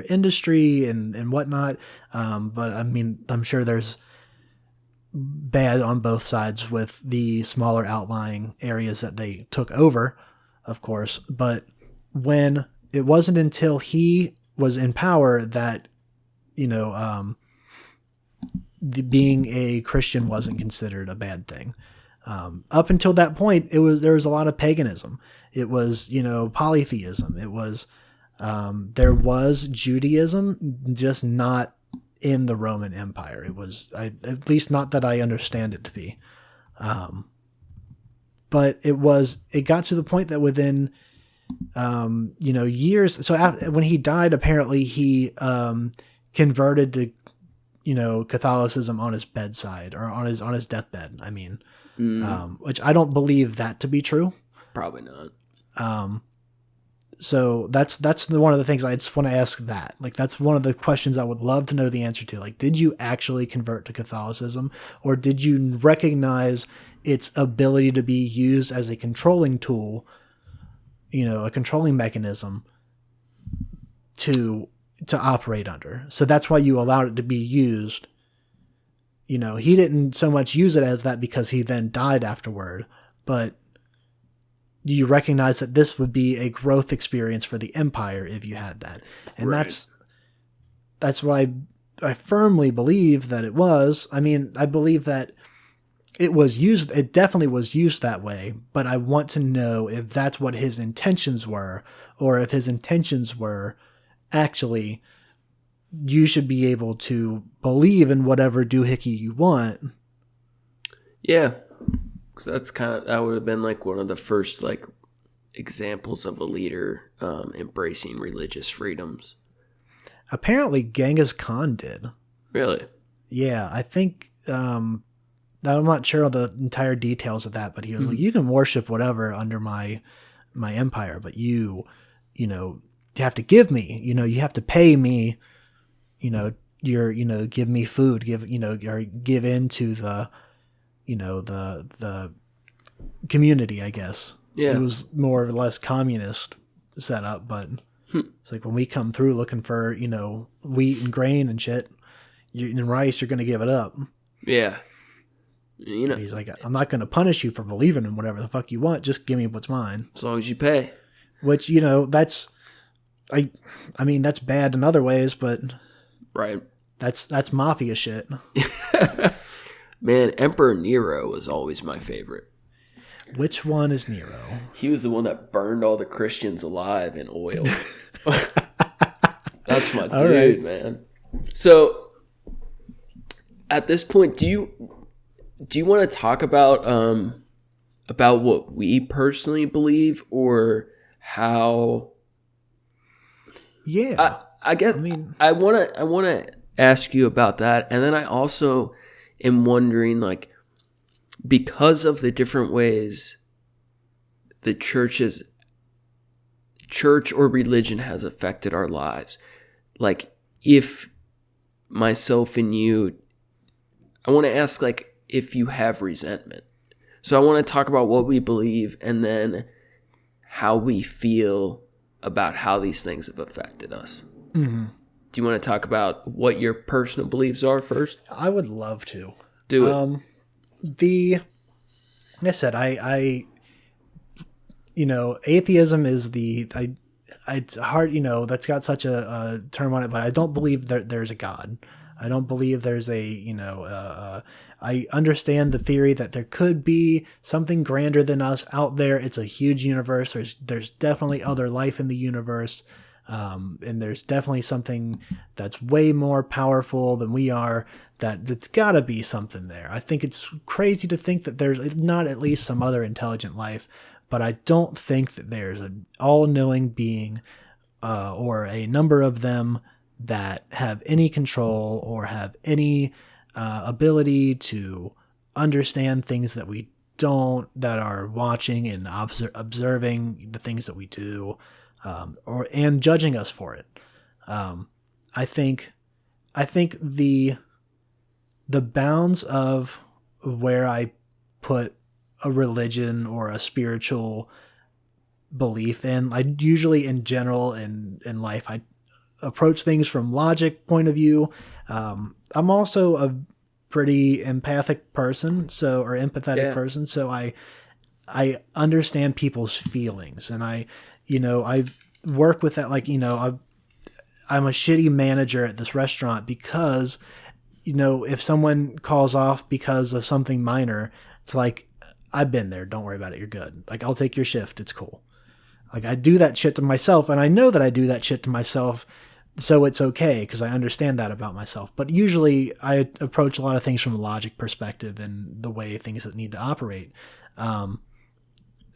industry and whatnot. But I mean, I'm sure there's bad on both sides with the smaller outlying areas that they took over, of course. But when it wasn't until he was in power that being a Christian wasn't considered a bad thing. Up until that point, there was a lot of paganism. It was, polytheism. It was, there was Judaism, just not in the Roman Empire. It was, at least not that I understand it to be. But it got to the point that within, years. So when he died, apparently he, converted to, Catholicism on his bedside or on his deathbed. I mean, which I don't believe that to be true. Probably not. So that's one of the things I just want to ask that. Like, that's one of the questions I would love to know the answer to. Like, did you actually convert to Catholicism, or did you recognize its ability to be used as a controlling tool, a controlling mechanism to operate under? So that's why you allowed it to be used. He didn't so much use it as that because he then died afterward, but you recognize that this would be a growth experience for the empire if you had that. And right. that's what I firmly believe that it was. I mean, I believe that it definitely was used that way, but I want to know if that's what his intentions were, or if his intentions were actually, you should be able to believe in whatever doohickey you want. Yeah. That would have been like one of the first like examples of a leader embracing religious freedoms. Apparently Genghis Khan did. Really? Yeah, I think I'm not sure of the entire details of that, but he was like, you can worship whatever under my empire, but you have to give me, you have to pay me, give me food, give into the the community, I guess. Yeah. It was more or less communist setup, but it's like when we come through looking for, wheat and grain and shit, and rice, you're going to give it up. Yeah. He's like, I'm not going to punish you for believing in whatever the fuck you want. Just give me what's mine. As long as you pay. Which, that's, I mean, that's bad in other ways, but right. That's mafia shit. Man, Emperor Nero was always my favorite. Which one is Nero? He was the one that burned all the Christians alive in oil. That's my dude, right, man. So, at this point, do you want to talk about what we personally believe, or how? Yeah, I guess. I mean, I want to ask you about that, and then I also am wondering, like, because of the different ways the church or religion has affected our lives, like, if myself and you, I want to ask, like, if you have resentment. So I want to talk about what we believe and then how we feel about how these things have affected us. Mm-hmm. Do you want to talk about what your personal beliefs are first? I would love to. Do it. Like I said, atheism is it's hard, that's got such a term on it, but I don't believe that there's a God. I don't believe there's I understand the theory that there could be something grander than us out there. It's a huge universe. There's definitely other life in the universe. And there's definitely something that's way more powerful than we are, that's got to be something there. I think it's crazy to think that there's not at least some other intelligent life, but I don't think that there's an all-knowing being or a number of them that have any control or have any ability to understand things that we don't, that are watching and observing the things that we do, and judging us for it. I think the bounds of where I put a religion or a spiritual belief in, I usually in general in life, I approach things from logic point of view. I'm also a pretty empathic person, or empathetic person. So I understand people's feelings, and I work with that. Like, I'm a shitty manager at this restaurant because, if someone calls off because of something minor, it's like, I've been there. Don't worry about it. You're good. Like, I'll take your shift. It's cool. Like, I do that shit to myself, and I know that I do that shit to myself, so it's okay because I understand that about myself. But usually I approach a lot of things from a logic perspective and the way things that need to operate.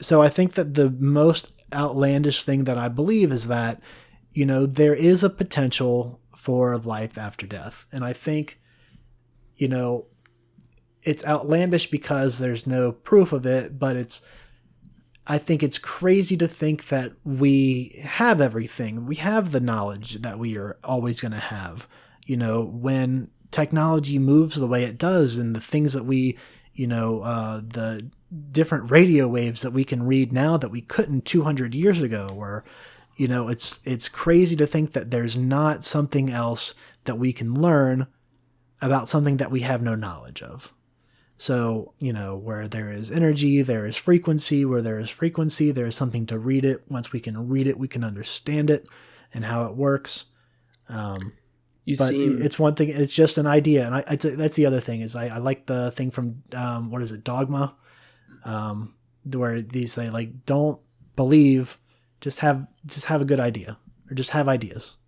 So I think that the most outlandish thing that I believe is that, there is a potential for life after death. And I think, it's outlandish because there's no proof of it, but I think it's crazy to think that we have everything. We have the knowledge that we are always going to have. When technology moves the way it does, and the things that we, the different radio waves that we can read now that we couldn't 200 years ago, or, it's crazy to think that there's not something else that we can learn about something that we have no knowledge of. So, where there is energy, there is frequency. Where there is frequency, there is something to read it. Once we can read it, we can understand it and how it works. It's one thing. It's just an idea. And that's the other thing is I like the thing from, what is it? Dogma. Where they like, don't believe, just have a good idea, or just have ideas.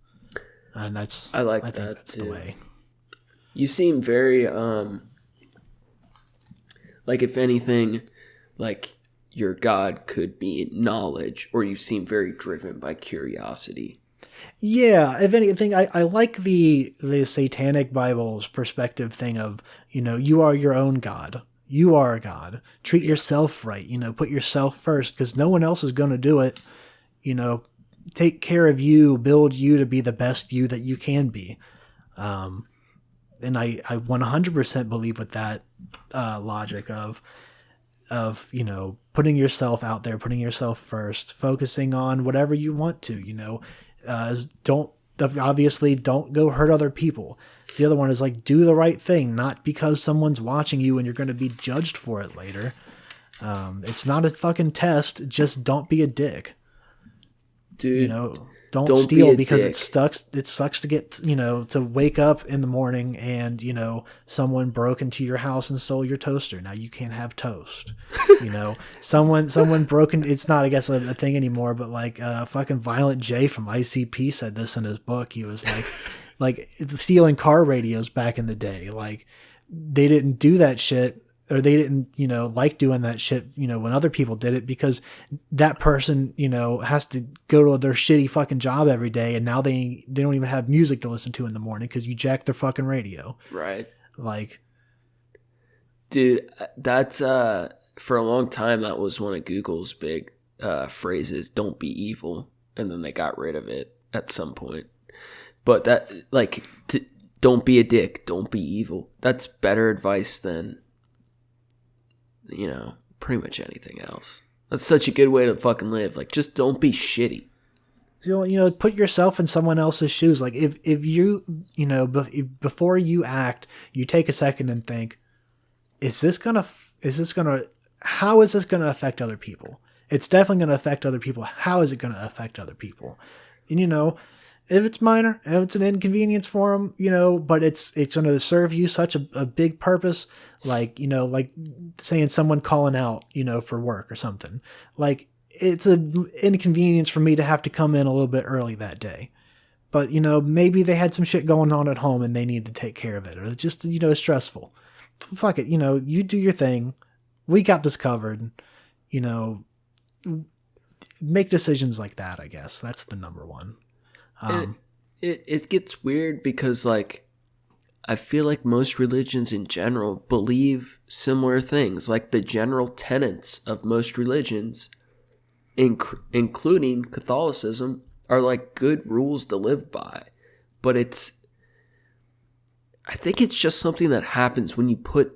And I think that's too. The way. You seem very, like, if anything, like, your God could be knowledge, or you seem very driven by curiosity. Yeah, if anything, I like the Satanic Bible's perspective thing of, you are your own God. You are a God. Treat yourself right. Put yourself first, because no one else is going to do it. Take care of you, build you to be the best you that you can be. And I 100% believe with that logic of putting yourself out there, putting yourself first, focusing on whatever you want to. Don't go hurt other people. The other one is like, do the right thing, not because someone's watching you and you're going to be judged for it later. It's not a fucking test. Just don't be a dick. Dude, don't steal because dick. It sucks to get, to wake up in the morning and, someone broke into your house and stole your toaster. Now you can't have toast. Someone broke in, it's not, I guess, a thing anymore, but like, fucking Violent J from ICP said this in his book. He was like stealing car radios back in the day. Like, they didn't do that shit, or they didn't, like doing that shit, when other people did it, because that person, has to go to their shitty fucking job every day. And now they don't even have music to listen to in the morning because you jack their fucking radio. Right. Like, dude, that's, for a long time, that was one of Google's big, phrases, don't be evil. And then they got rid of it at some point. But that, like, don't be a dick, don't be evil. That's better advice than, pretty much anything else. That's such a good way to fucking live. Like, just don't be shitty. Put yourself in someone else's shoes. Like, if you, before you act, you take a second and think, how is this gonna affect other people? It's definitely gonna affect other people. How is it gonna affect other people? And if it's minor, if it's an inconvenience for them, but it's going to serve you such a big purpose, like, like saying someone calling out, for work or something. Like, it's an inconvenience for me to have to come in a little bit early that day. But, maybe they had some shit going on at home and they need to take care of it, or it's just, stressful. Fuck it, you do your thing. We got this covered. Make decisions like that, I guess. That's the number one. It gets weird because, like, I feel like most religions in general believe similar things. Like the general tenets of most religions, including Catholicism, are like good rules to live by. But I think it's just something that happens when you put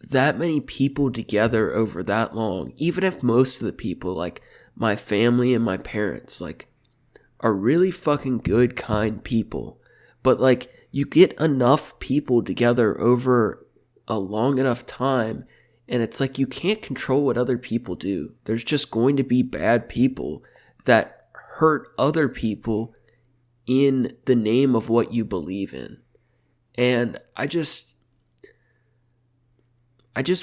that many people together over that long. Even if most of the people, like my family and my parents, like are really fucking good, kind people. But like you get enough people together over a long enough time, and it's like you can't control what other people do. There's just going to be bad people that hurt other people in the name of what you believe in. And I just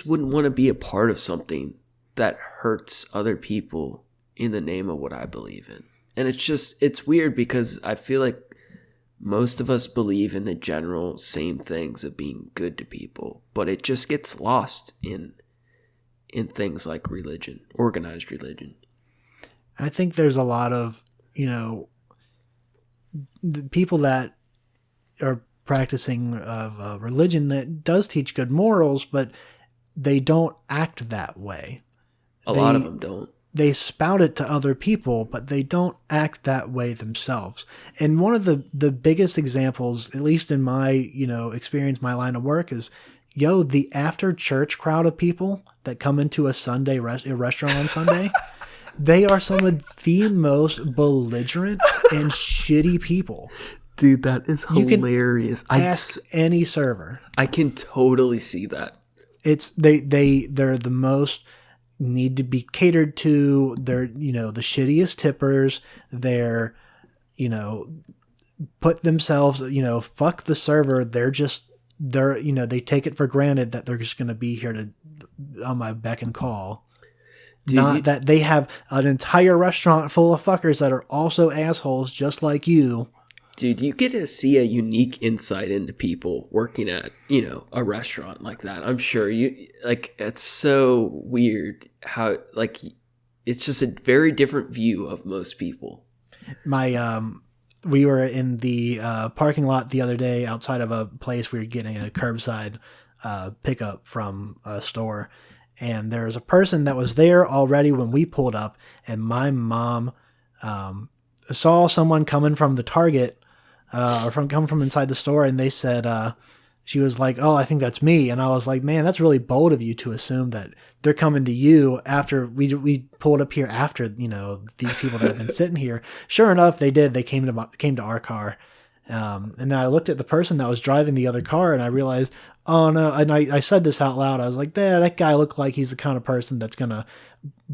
wouldn't want to be a part of something that hurts other people in the name of what I believe in. And it's weird because I feel like most of us believe in the general same things of being good to people, but it just gets lost in things like religion, organized religion. I think there's a lot of, the people that are practicing of religion that does teach good morals, but they don't act that way. A lot of them don't. They spout it to other people, but they don't act that way themselves. And one of the biggest examples, at least in my, experience, my line of work, is, the after church crowd of people that come into a Sunday restaurant on Sunday, they are some of the most belligerent and shitty people. Dude, that is hilarious. You can ask any server. I can totally see that. It's they're the most need to be catered to. They're, the shittiest tippers. They're, put themselves, fuck the server. They take it for granted that they're just going to be here on my beck and call. Dude, that they have an entire restaurant full of fuckers that are also assholes just like you. Dude, you get to see a unique insight into people working at, a restaurant like that. I'm sure it's so weird how, it's just a very different view of most people. We were in the parking lot the other day outside of a place we were getting a curbside pickup from a store. And there was a person that was there already when we pulled up, and my mom saw someone coming from the Target coming from inside the store, and they said, she was like, "Oh, I think that's me." And I was like, "Man, that's really bold of you to assume that they're coming to you after we pulled up here after, these people that have been sitting here." Sure enough, they did. They came to our car. And then I looked at the person that was driving the other car, and I realized, oh no. And I said this out loud. I was like, that guy looked like he's the kind of person that's going to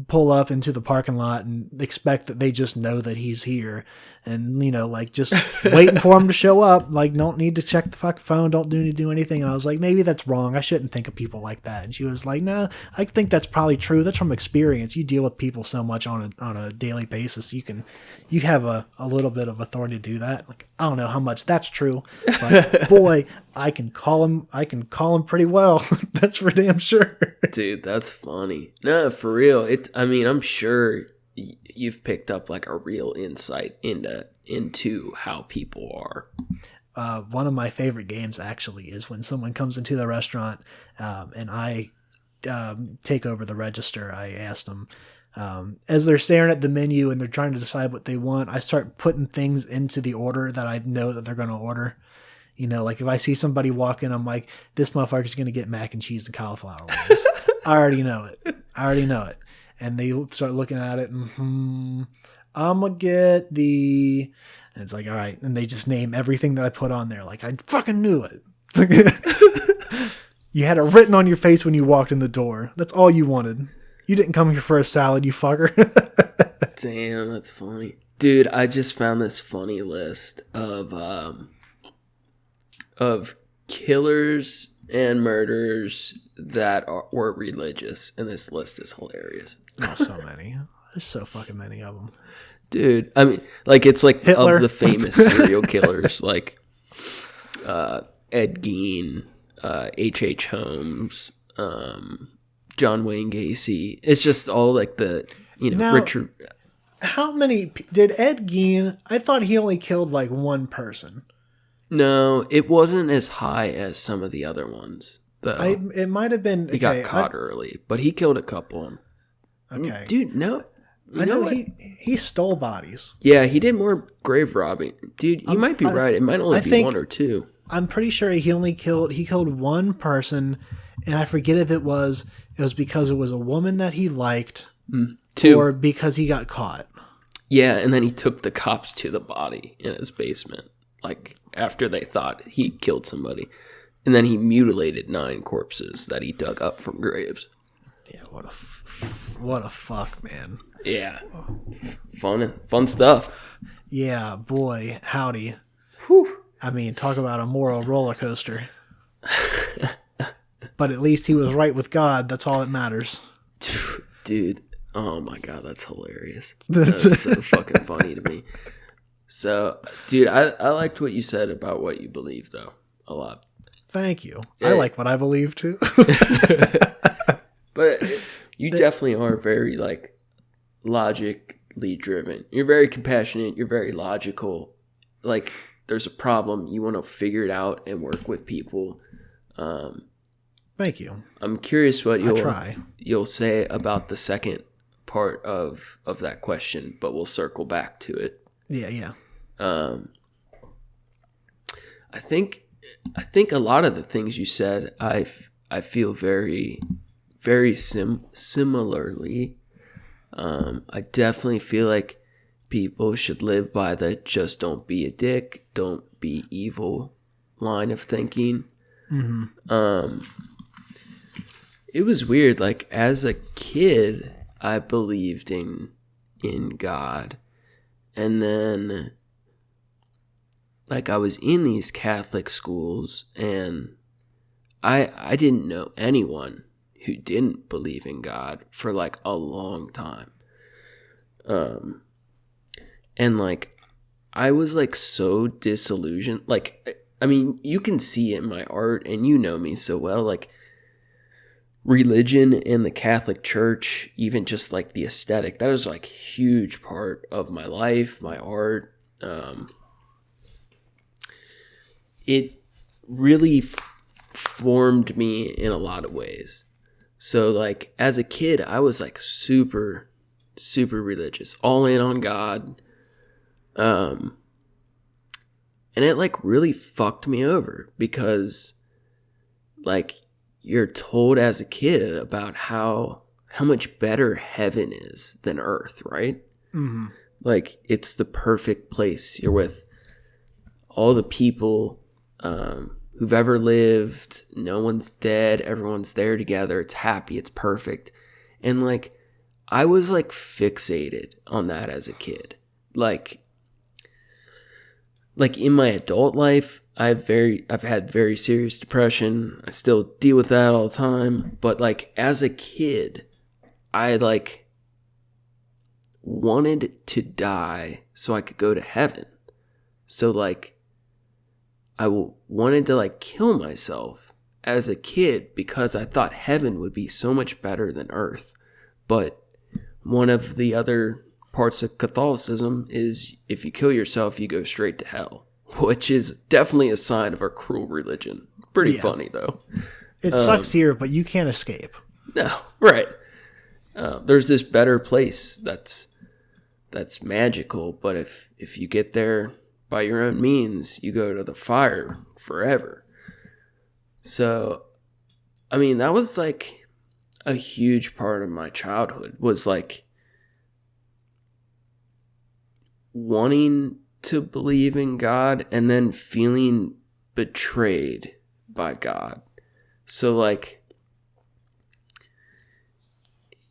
pull up into the parking lot and expect that they just know that he's here. And, just waiting for him to show up. Don't need to check the fucking phone. Don't need to do anything. And I was like, maybe that's wrong. I shouldn't think of people like that. And she was like, no, I think that's probably true. That's from experience. You deal with people so much on a daily basis. You have a little bit of authority to do that. I don't know how much that's true, but boy, I can call him pretty well. That's for damn sure. Dude, that's funny. No, for real. I'm sure you've picked up a real insight into how people are. One of my favorite games actually is when someone comes into the restaurant and I take over the register. I ask them, as they're staring at the menu and they're trying to decide what they want, I start putting things into the order that I know that they're going to order. If I see somebody walking, I'm like, this motherfucker's going to get mac and cheese and cauliflower wings. I already know it. And they start looking at it and, I'm going to get the... And it's like, all right. And they just name everything that I put on there. I fucking knew it. You had it written on your face when you walked in the door. That's all you wanted. You didn't come here for a salad, you fucker. Damn, that's funny. Dude, I just found this funny list of killers and murderers that were religious, and this list is hilarious. Oh, so many. There's so fucking many of them. Dude, it's Hitler. Of the famous serial killers, Ed Gein, H.H. Holmes, John Wayne Gacy. It's just all now, Richard. How many did Ed Gein? I thought he only killed one person. No, it wasn't as high as some of the other ones, though. It might have been. He got caught early, but he killed a couple. Okay, Dude, no. I know he stole bodies. Yeah, he did more grave robbing. Dude, you might be right. It might only be one or two. I'm pretty sure he killed one person, and I forget if it was because it was a woman that he liked, Two. or because he got caught. Yeah, and then he took the cops to the body in his basement, like after they thought he killed somebody. And then he mutilated 9 corpses that he dug up from graves. Yeah, what a fuck, man. Yeah. Fun stuff. Yeah, boy, howdy. Whew. I mean, talk about a moral roller coaster. But at least he was right with God. That's all that matters. Dude, oh my God, that's hilarious. That's so fucking funny to me. So, dude, I liked what you said about what you believe, though, a lot. Thank you. I like what I believe, too. But you definitely are very, like, logically driven. You're very compassionate. You're very logical. Like, there's a problem. You want to figure it out and work with people. Thank you. I'm curious what you'll say about the second part of that question, but we'll circle back to it. Yeah. I think a lot of the things you said, I feel very, very similarly. I definitely feel like people should live by the just don't be a dick, don't be evil line of thinking. Mm-hmm. It was weird. Like, as a kid, I believed in God. And then, like, I was in these Catholic schools, and I didn't know anyone who didn't believe in God for, like, a long time. And, like, I was, like, so disillusioned. Like, I mean, you can see in my art, and you know me so well, like, religion and the Catholic Church, even just, like, the aesthetic, that is, like, a huge part of my life, my art. It really formed me in a lot of ways. So, like, as a kid, I was, like, super, super religious, all in on God. And it, like, really fucked me over because, like, you're told as a kid about how much better heaven is than earth, right? Mm-hmm. Like, it's the perfect place. You're with all the people who've ever lived. No one's dead. Everyone's there together. It's happy. It's perfect. And, like, I was, like, fixated on that as a kid. Like in my adult life, I've had very serious depression. I still deal with that all the time. But, like, as a kid, I, like, wanted to die so I could go to heaven. So, like, I wanted to, like, kill myself as a kid because I thought heaven would be so much better than earth. But one of the other parts of Catholicism is if you kill yourself, you go straight to hell, which is definitely a sign of our cruel religion. Pretty funny, though. It sucks here, but you can't escape. No, right. There's this better place that's magical, but if you get there by your own means, you go to the fire forever. So, I mean, that was, like, a huge part of my childhood, was, like, wanting to believe in God and then feeling betrayed by God. So, like,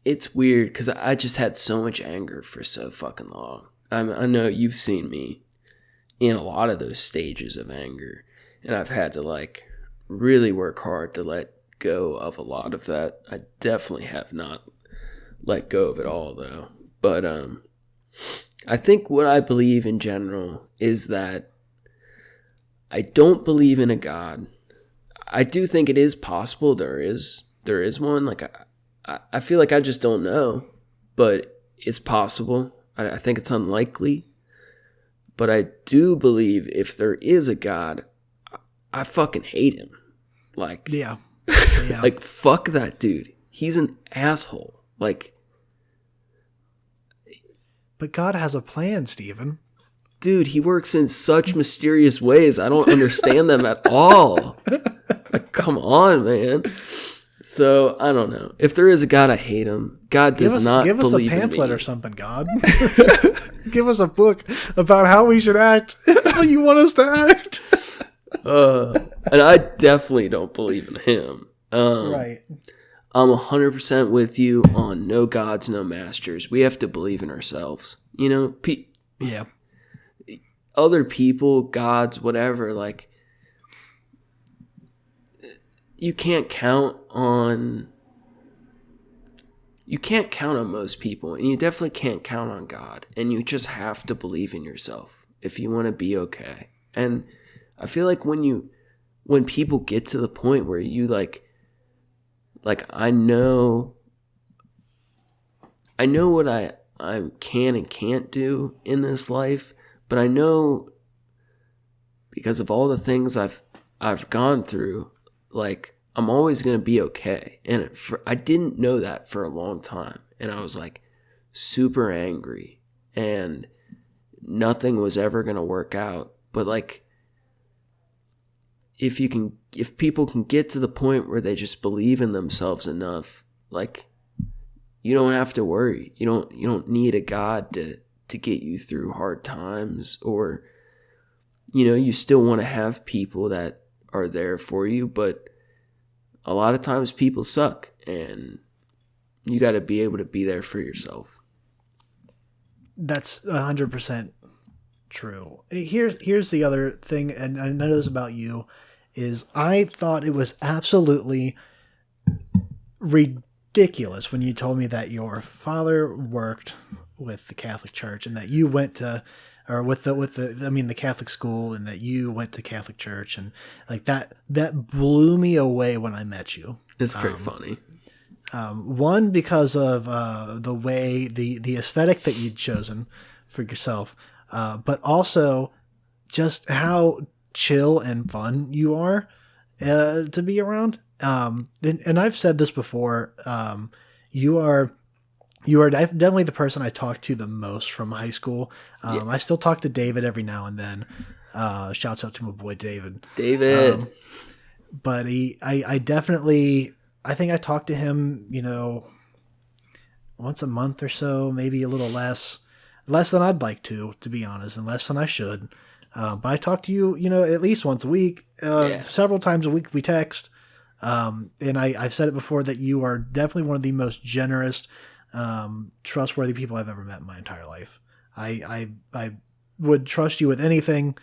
it's weird because I just had so much anger for so fucking long. I know you've seen me in a lot of those stages of anger, and I've had to, like, really work hard to let go of a lot of that. I definitely have not let go of it all, though. But I think what I believe in general is that I don't believe in a God. I do think it is possible there is one. Like, I feel like I just don't know, but it's possible. I think it's unlikely. But I do believe if there is a God, I fucking hate him. Like, Yeah. Yeah. like, fuck that dude. He's an asshole. Like, but God has a plan, Stephen. dude, he works in such mysterious ways. I don't understand them at all. Like, come on, man. So, I don't know. If there is a God, I hate him. God does not believe in me. Give us a pamphlet or something, God. Give us a book about how we should act, how you want us to act. And I definitely don't believe in him. Right. I'm 100% with you on no gods, no masters. We have to believe in ourselves. You know, yeah. Other people, gods, whatever, like, you can't count on most people, and you definitely can't count on God, and you just have to believe in yourself if you want to be okay. And I feel like when people get to the point where you like I know what I can and can't do in this life, but I know because of all the things I've gone through, like, I'm always going to be okay. And I didn't know that for a long time. And I was like super angry and nothing was ever going to work out. But like, if people can get to the point where they just believe in themselves enough, like, you don't have to worry. You don't need a God to get you through hard times, or, you know, you still want to have people that are there for you, but a lot of times people suck, and you got to be able to be there for yourself. That's 100% true. Here's the other thing, and I know this about you, is I thought it was absolutely ridiculous when you told me that your father worked with the Catholic Church and that you went to, or the Catholic school, and that you went to Catholic church, and like that blew me away when I met you. It's pretty funny. One, because of the way the aesthetic that you'd chosen for yourself, but also just how chill and fun you are to be around. And I've said this before. You are definitely the person I talk to the most from high school. Yeah. I still talk to David every now and then. Shouts out to my boy David. But I definitely, I think I talk to him, you know, once a month or so, maybe a little less than I'd like to be honest, and less than I should. But I talk to you, you know, at least once a week, several times a week we text. And I've said it before that you are definitely one of the most generous, trustworthy people I've ever met in my entire life. I would trust you with anything,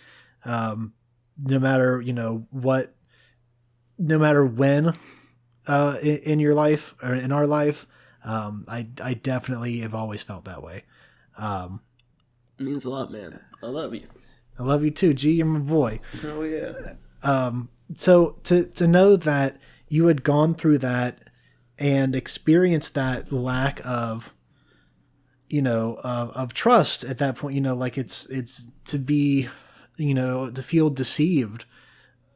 no matter, you know, what, no matter when, in your life or in our life. I definitely have always felt that way. It means a lot, man. I love you. I love you too, G. You're my boy. Oh yeah. So to know that you had gone through that and experienced that lack of, you know, of trust at that point, you know, like it's to be, you know, to feel deceived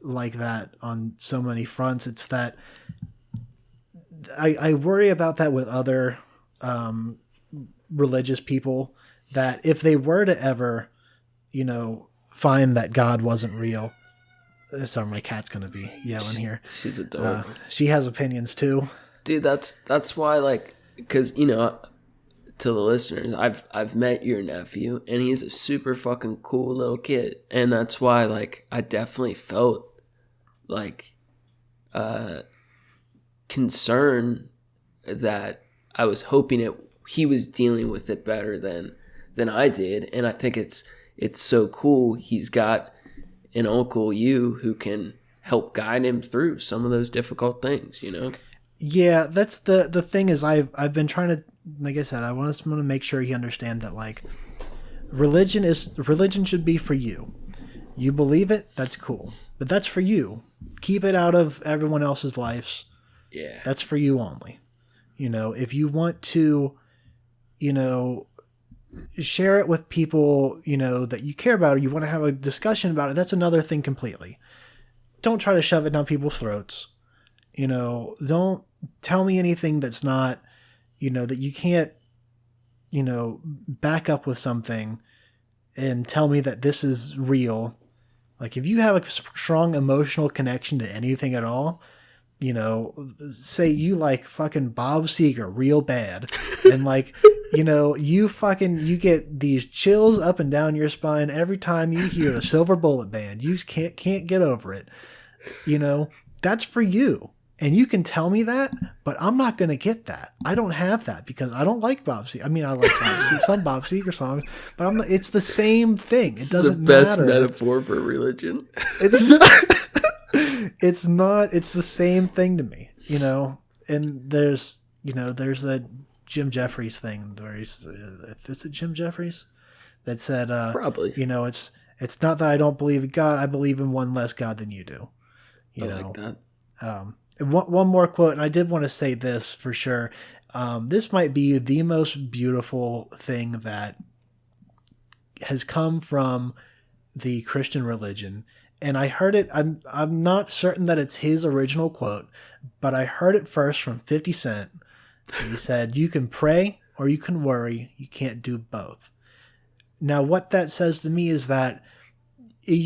like that on so many fronts. It's that I worry about that with other religious people, that if they were to ever, you know, find that God wasn't real. Sorry, my cat's gonna be yelling here. She's adorable. She has opinions too, dude. That's why, like, because, you know, to the listeners, I've met your nephew, and he's a super fucking cool little kid, and that's why, like, I definitely felt like concern that I was hoping he was dealing with it better than I did, and I think it's so cool he's got an Uncle You who can help guide him through some of those difficult things, you know? Yeah, that's the thing is I've been trying to, like I said, I want to make sure you understand that, like, religion should be for you. You believe it, that's cool. But that's for you. Keep it out of everyone else's lives. Yeah. That's for you only. You know, if you want to, you know, share it with people, you know, that you care about, or you want to have a discussion about it, that's another thing completely. don't try to shove it down people's throats. Don't tell me anything that's not, that you can't, back up with something and tell me that this is real. Like, if you have a strong emotional connection to anything at all, say you like fucking Bob Seger real bad, and like, you get these chills up and down your spine every time you hear the Silver Bullet Band. You can't get over it. That's for you. And you can tell me that, but I'm not going to get that. I don't have that because I don't like Bob Seger. I mean, I like some Bob Seger songs, but it's the same thing. It doesn't matter. It's the best metaphor for religion. It's the same thing to me, and there's the Jim Jeffries thing where is it Jim Jeffries that said, probably, it's not that I don't believe in God. I believe in one less God than you do. I like that. And one more quote, and I did want to say this for sure. This might be the most beautiful thing that has come from the Christian religion. And I heard it, I'm not certain that it's his original quote, but I heard it first from 50 Cent. And he said, "You can pray or you can worry. You can't do both." Now, what that says to me is that if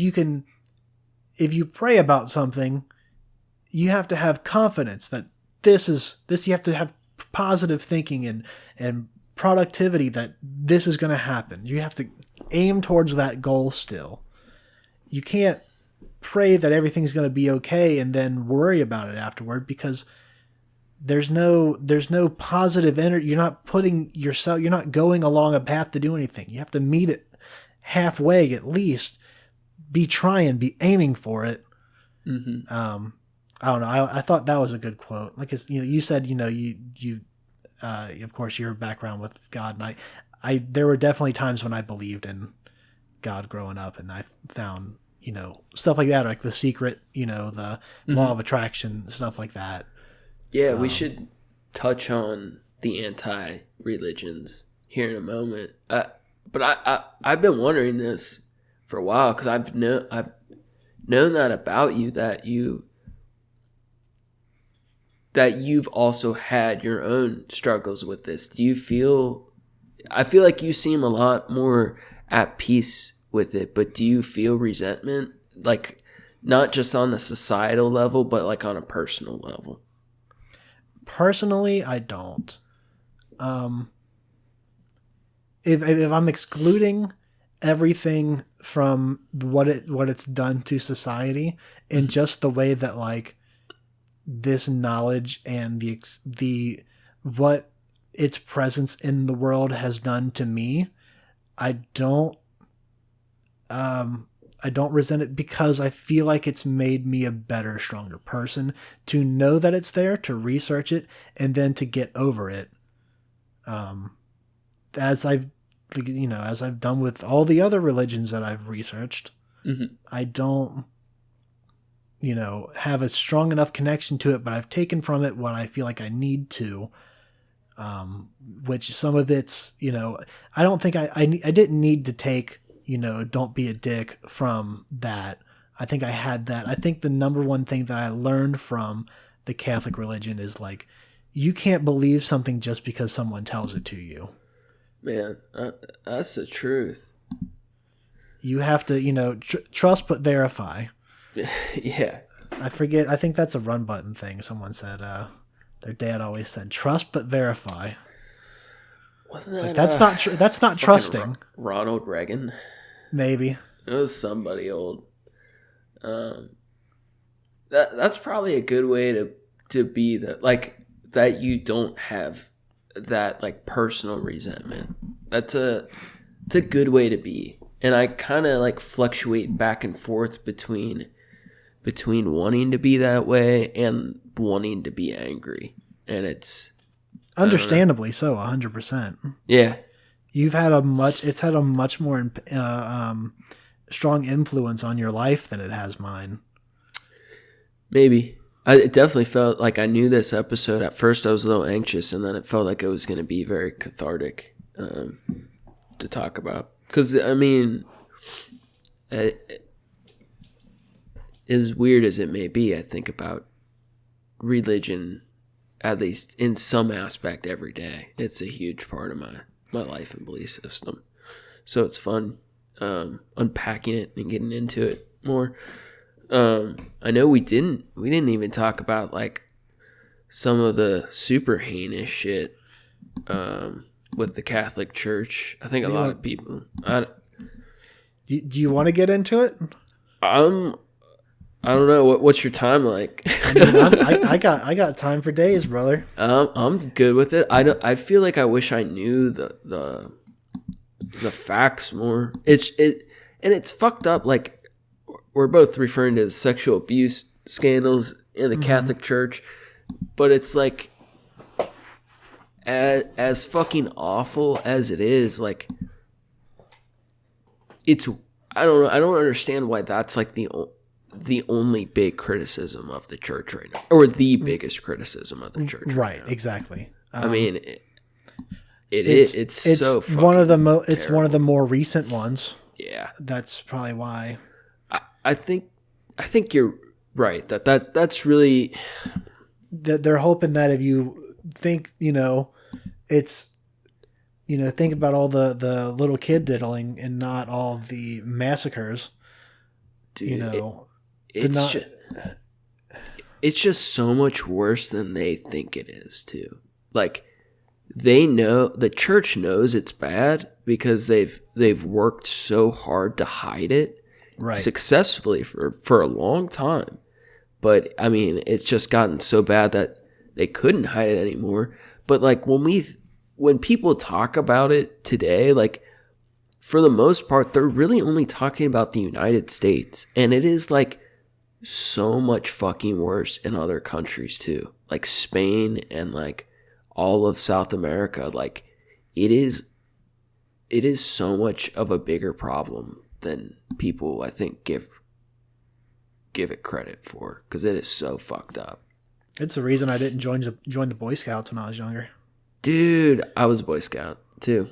you pray about something, you have to have confidence that this, you have to have positive thinking and productivity that this is going to happen. You have to aim towards that goal still. You can't pray that everything's going to be okay and then worry about it afterward, because there's no positive energy. You're not going along a path to do anything. You have to meet it halfway at least. Be aiming for it. Mm-hmm. I don't know. I thought that was a good quote. Like, you said, you of course, your background with God, and there were definitely times when I believed in God growing up, and I found, stuff like that, like The Secret, the law of attraction, stuff like that. Yeah, we should touch on the anti-religions here in a moment. But I've been wondering this for a while, because I've known that about you, that you've also had your own struggles with this. I feel like you seem a lot more at peace with it, but do you feel resentment? Like, not just on the societal level, but like on a personal level? Personally, I don't. If I'm excluding everything from what it's done to society, and just the way that, like, this knowledge and the what its presence in the world has done to me, I don't resent it, because I feel like it's made me a better, stronger person to know that it's there, to research it, and then to get over it. As I've done with all the other religions that I've researched, mm-hmm. I don't, have a strong enough connection to it, but I've taken from it what I feel like I need to, which some of it's, I don't think I didn't need to take, don't be a dick from that. I think I had that. I think the number one thing that I learned from the Catholic religion is, like, you can't believe something just because someone tells it to you. Man, that's the truth. You have to, trust but verify. Yeah. I forget. I think that's a Run Button thing. Someone said, their dad always said, "Trust but verify." Wasn't that? Like, that's not trusting. Ronald Reagan. Maybe it was somebody old. That's probably a good way to be that you don't have that, like, personal resentment. It's a good way to be. And I kind of, like, fluctuate back and forth between wanting to be that way and wanting to be angry. And it's understandably so, 100%. Yeah. It's had a much more strong influence on your life than it has mine. Maybe. It definitely felt like I knew this episode. At first I was a little anxious, and then it felt like it was going to be very cathartic to talk about. Because, I mean, as weird as it may be, I think about religion, at least in some aspect, every day. It's a huge part of my life and belief system. So it's fun unpacking it and getting into it more. I know we didn't even talk about like some of the super heinous shit with the Catholic Church. I think a lot of people. Do you want to get into it? I don't know. What's your time like? I mean, I got time for days, brother. I'm good with it. I feel like I wish I knew the facts more. It's fucked up. Like, we're both referring to the sexual abuse scandals in the Catholic Church, but it's like as fucking awful as it is. Like, it's I don't know. I don't understand why that's like the only big criticism of the church right now, or the biggest criticism of the church. Right, now. Exactly. I mean, it's so fucking one of the it's one of the more recent ones. Yeah, that's probably why. I think you're right. That's really that they're hoping that if you think, it's, think about all the little kid diddling and not all the massacres. Dude, it's just so much worse than they think it is too. Like, the church knows it's bad because they've worked so hard to hide it, right, successfully for a long time. But I mean, it's just gotten so bad that they couldn't hide it anymore. But like, when people talk about it today, like, for the most part, they're really only talking about the United States, and it is like so much fucking worse in other countries too, like Spain and like all of South America. Like, it is so much of a bigger problem than people, I think, give it credit for, because it is so fucked up. It's the reason I didn't join the Boy Scouts when I was younger. Dude, I was a Boy Scout too.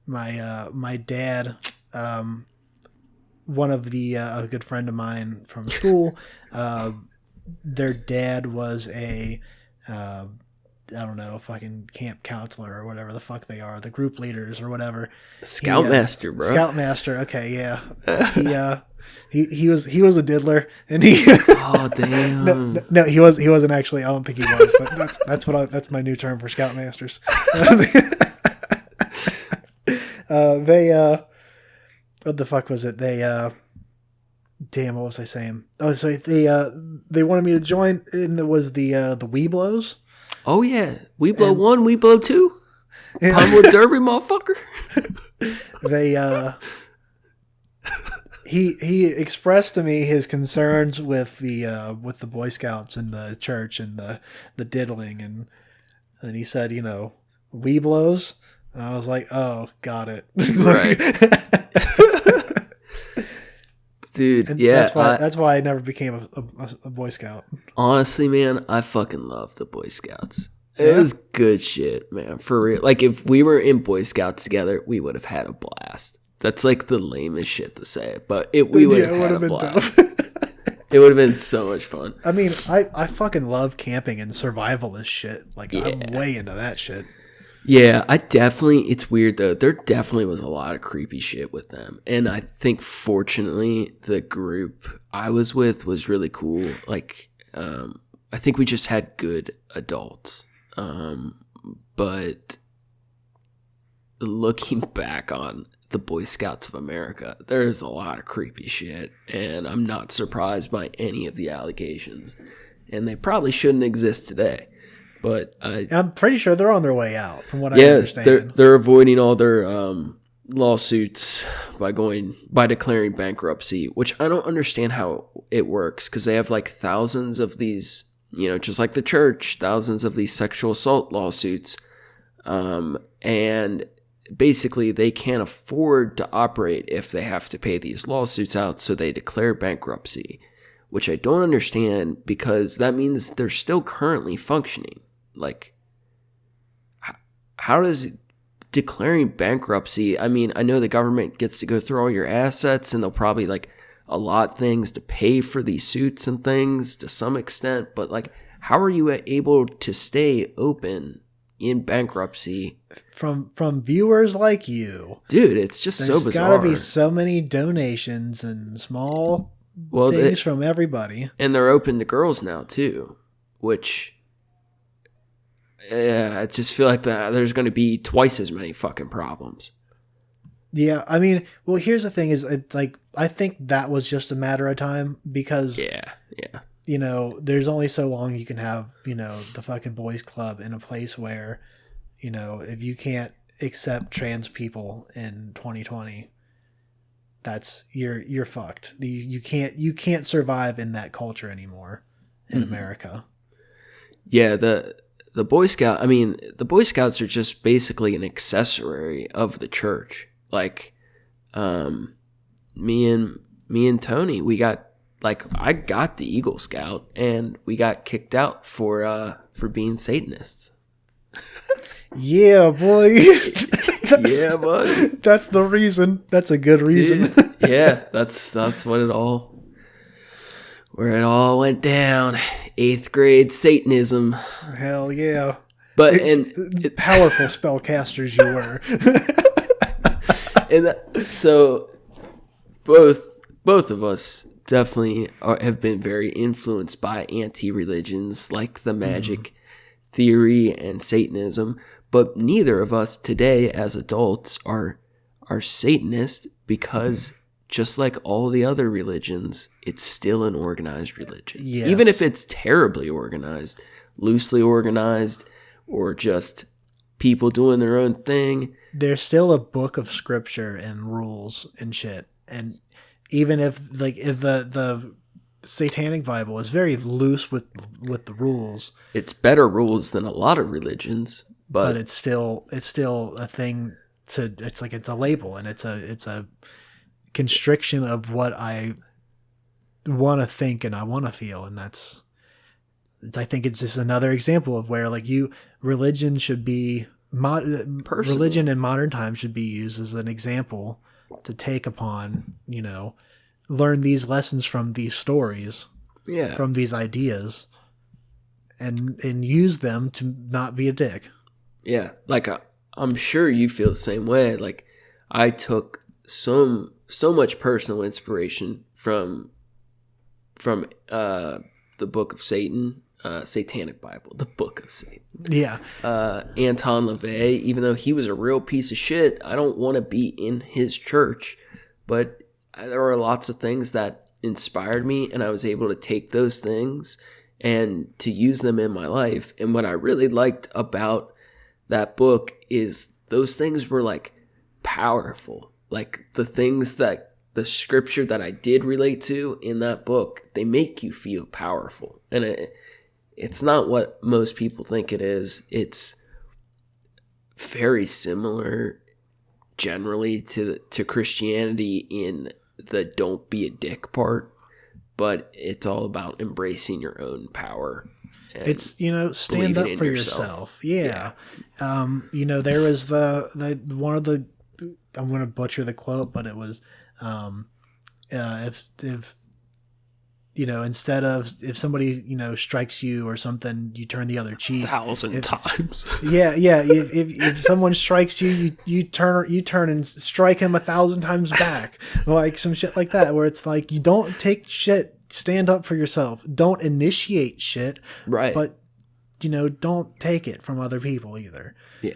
My dad, one of a good friend of mine from school, their dad was a I don't know, fucking camp counselor or whatever the fuck they are, the group leaders or whatever. Scoutmaster, bro. Scoutmaster. Okay, yeah. He was a diddler, and he. Oh damn! No, he wasn't actually. I don't think he was, but that's my new term for scoutmasters. What the fuck was it? Damn, what was I saying? Oh, so they wanted me to join, and there was the Weeblos. Oh yeah, Weeblo 1, Weeblo 2, Pinewood Derby, motherfucker. He expressed to me his concerns with the Boy Scouts and the church and the diddling, and he said, Weeblos, and I was like, oh, got it. Right. Dude, and yeah. That's why I never became a Boy Scout. Honestly, man, I fucking love the Boy Scouts. It was good shit, man. For real. Like, if we were in Boy Scouts together, we would have had a blast. That's like the lamest shit to say, but we would have had a blast. It would have been so much fun. I mean, I fucking love camping and survivalist shit. Like, yeah. I'm way into that shit. Yeah, it's weird though. There definitely was a lot of creepy shit with them. And I think fortunately the group I was with was really cool. Like, I think we just had good adults. But looking back on the Boy Scouts of America, there's a lot of creepy shit. And I'm not surprised by any of the allegations. And they probably shouldn't exist today. But I'm pretty sure they're on their way out, from what I understand. Yeah, they're avoiding all their lawsuits by declaring bankruptcy, which I don't understand how it works, because they have like thousands of these, just like the church, thousands of these sexual assault lawsuits, and basically they can't afford to operate if they have to pay these lawsuits out, so they declare bankruptcy, which I don't understand, because that means they're still currently functioning. Like, how does declaring bankruptcy? I mean, I know the government gets to go through all your assets, and they'll probably like allot things to pay for these suits and things to some extent, but like, how are you able to stay open in bankruptcy? From viewers like you, dude, it's just so bizarre. There's got to be so many donations and small things from everybody, and they're open to girls now too, which I just feel like there's going to be twice as many fucking problems. Yeah, I mean, well, here's the thing: is like I think that was just a matter of time because you know, there's only so long you can have, you know, the fucking boys club in a place where, you know, if you can't accept trans people in 2020, that's you're fucked. You can't survive in that culture anymore in America. Yeah, the Boy Scout. I mean, the Boy Scouts are just basically an accessory of the church. Like, me and Tony, we got. Like, I got the Eagle Scout, and we got kicked out for being Satanists. Yeah, boy. Yeah, buddy. That's the reason. That's a good reason. Dude, yeah, that's where it all went down. 8th grade Satanism. Hell yeah. But powerful spellcasters you were. So both of us definitely have been very influenced by anti-religions like the magic theory and Satanism, but neither of us today as adults are Satanist because just like all the other religions, it's still an organized religion. Yes. Even if it's terribly organized, loosely organized, or just people doing their own thing. There's still a book of scripture and rules and shit. And even if the Satanic Bible is very loose with the rules, it's better rules than a lot of religions, but it's still a thing to. It's like it's a label and it's a constriction of what I want to think and I want to feel, and I think it's just another example of where like religion should be religion in modern times should be used as an example to take upon, you know, learn these lessons from these stories, from these ideas, and use them to not be a dick. Yeah, like I'm sure you feel the same way. Like I took so much personal inspiration from the Book of Satan, Satanic Bible, the Book of Satan. Yeah. Anton LaVey, even though he was a real piece of shit, I don't want to be in his church, but there were lots of things that inspired me, and I was able to take those things and to use them in my life. And what I really liked about that book is those things were like powerful. Like the things that the scripture that I did relate to in that book, they make you feel powerful. And it's not what most people think it is. It's very similar generally to Christianity in the don't be a dick part, but it's all about embracing your own power. It's, you know, stand up for yourself. Yeah. You know, there was the one of the, I'm going to butcher the quote, but it was, if you know, instead of if somebody, you know, strikes you or something, you turn the other cheek 1,000 times. Yeah. If someone strikes you, you turn and strike him 1,000 times back, like some shit like that, where it's like you don't take shit. Stand up for yourself. Don't initiate shit. Right. But, you know, don't take it from other people either. Yeah.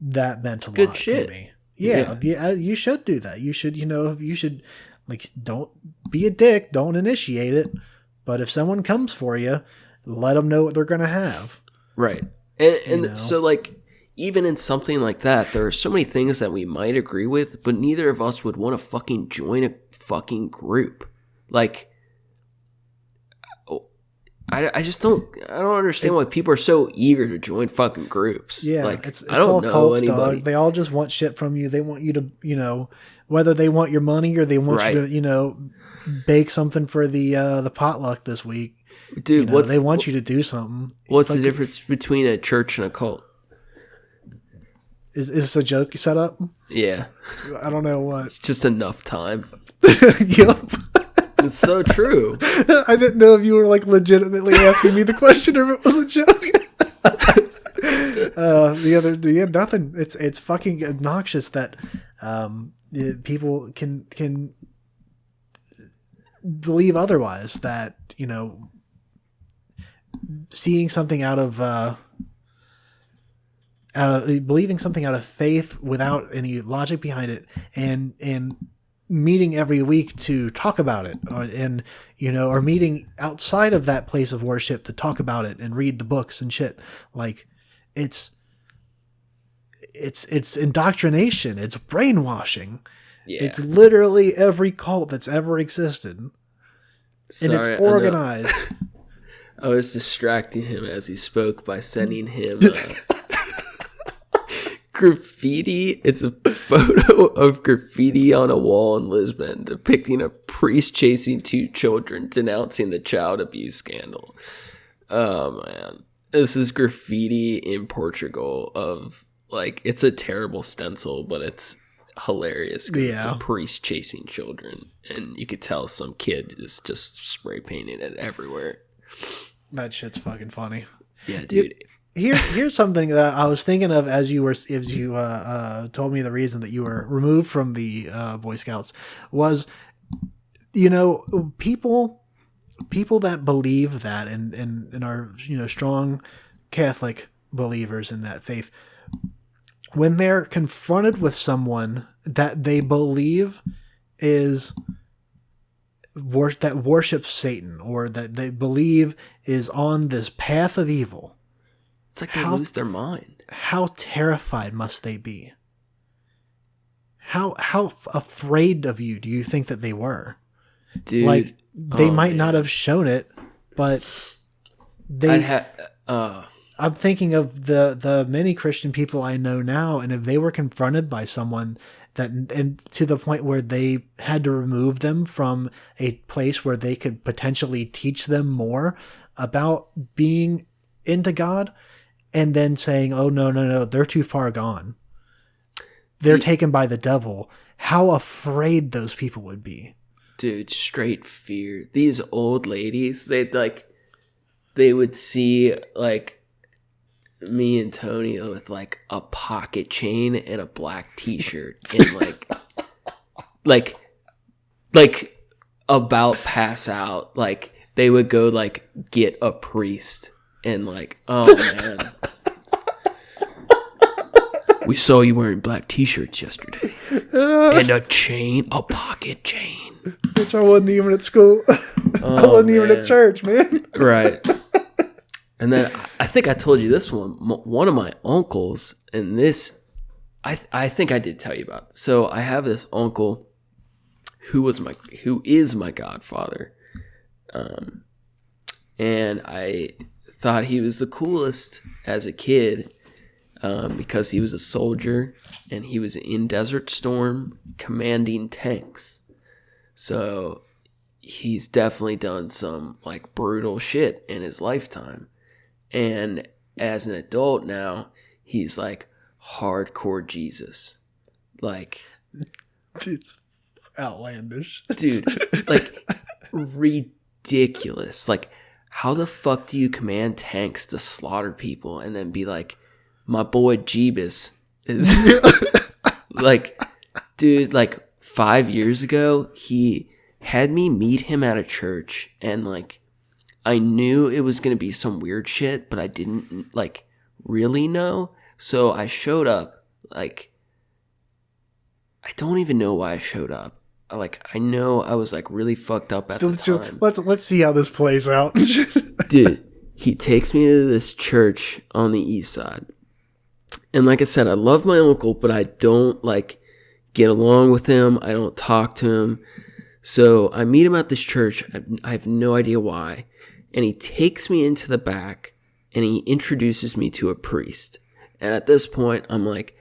That meant a good lot shit. to me. Yeah, you should do that. You should, you know, like, don't be a dick. Don't initiate it. But if someone comes for you, let them know what they're going to have. Right. And so, like, even in something like that, there are so many things that we might agree with, but neither of us would want to fucking join a fucking group. Like, I just don't understand why people are so eager to join fucking groups. Yeah, like, it's I don't all know cults, anybody. dog. They all just want shit from you. They want you to, you know, whether they want your money or they want you to, you know, bake something for the potluck this week. Dude, you know, they want you to do something. What's the difference between a church and a cult? Is this a joke you set up? Yeah. I don't know what. It's just enough time. Yep. It's so true. I didn't know if you were like legitimately asking me the question or if it was a joke. Nothing. It's fucking obnoxious that people can believe otherwise. That, you know, seeing something out of believing something out of faith without any logic behind it, and meeting every week to talk about it, or meeting outside of that place of worship to talk about it and read the books and shit. Like, it's indoctrination. It's brainwashing. Yeah. It's literally every cult that's ever existed. Sorry, and it's organized. I was distracting him as he spoke by sending him graffiti. It's a photo of graffiti on a wall in Lisbon depicting a priest chasing two children, denouncing the child abuse scandal. Oh man, this is graffiti in Portugal of, like, it's a terrible stencil, but it's hilarious because it's a priest chasing children, and you could tell some kid is just spray painting it everywhere. That shit's fucking funny. Yeah, dude. Here's something that I was thinking of as you told me the reason that you were removed from the Boy Scouts was, you know, people that believe that and are, you know, strong Catholic believers in that faith, when they're confronted with someone that they believe is that worships Satan, or that they believe is on this path of evil, it's like they lose their mind. How terrified must they be? How afraid of you do you think that they were? Dude, like, they might not have shown it, but they. I'm thinking of the many Christian people I know now, and if they were confronted by someone that, and to the point where they had to remove them from a place where they could potentially teach them more about being into God, and then saying, oh, no, they're too far gone, they're taken by the devil, how afraid those people would be. Dude, straight fear. These old ladies, they would see, like, me and Tony with, like, a pocket chain and a black t-shirt and like about pass out. Like, they would go, like, get a priest and, like, oh man, we saw you wearing black t-shirts yesterday and a chain, a pocket chain. Which I wasn't even at school. I wasn't even at church, man. Right. And then I think I told you this one of my uncles, and this, I think I did tell you about. So I have this uncle who is my godfather. And I thought he was the coolest as a kid, because he was a soldier and he was in Desert Storm commanding tanks. So he's definitely done some, like, brutal shit in his lifetime. And as an adult now, he's, like, hardcore Jesus. Like, it's outlandish. Dude, like, ridiculous. Like, how the fuck do you command tanks to slaughter people and then be like, my boy Jeebus is like, dude, like, 5 years ago, he had me meet him at a church, and, like, I knew it was going to be some weird shit, but I didn't, like, really know. So I showed up. Like, I don't even know why I showed up. Like, I know I was, like, really fucked up at the time. Let's see how this plays out. Dude, he takes me to this church on the east side. And like I said, I love my uncle, but I don't, like, get along with him. I don't talk to him. So I meet him at this church. I have no idea why. And he takes me into the back and he introduces me to a priest. And at this point, I'm like,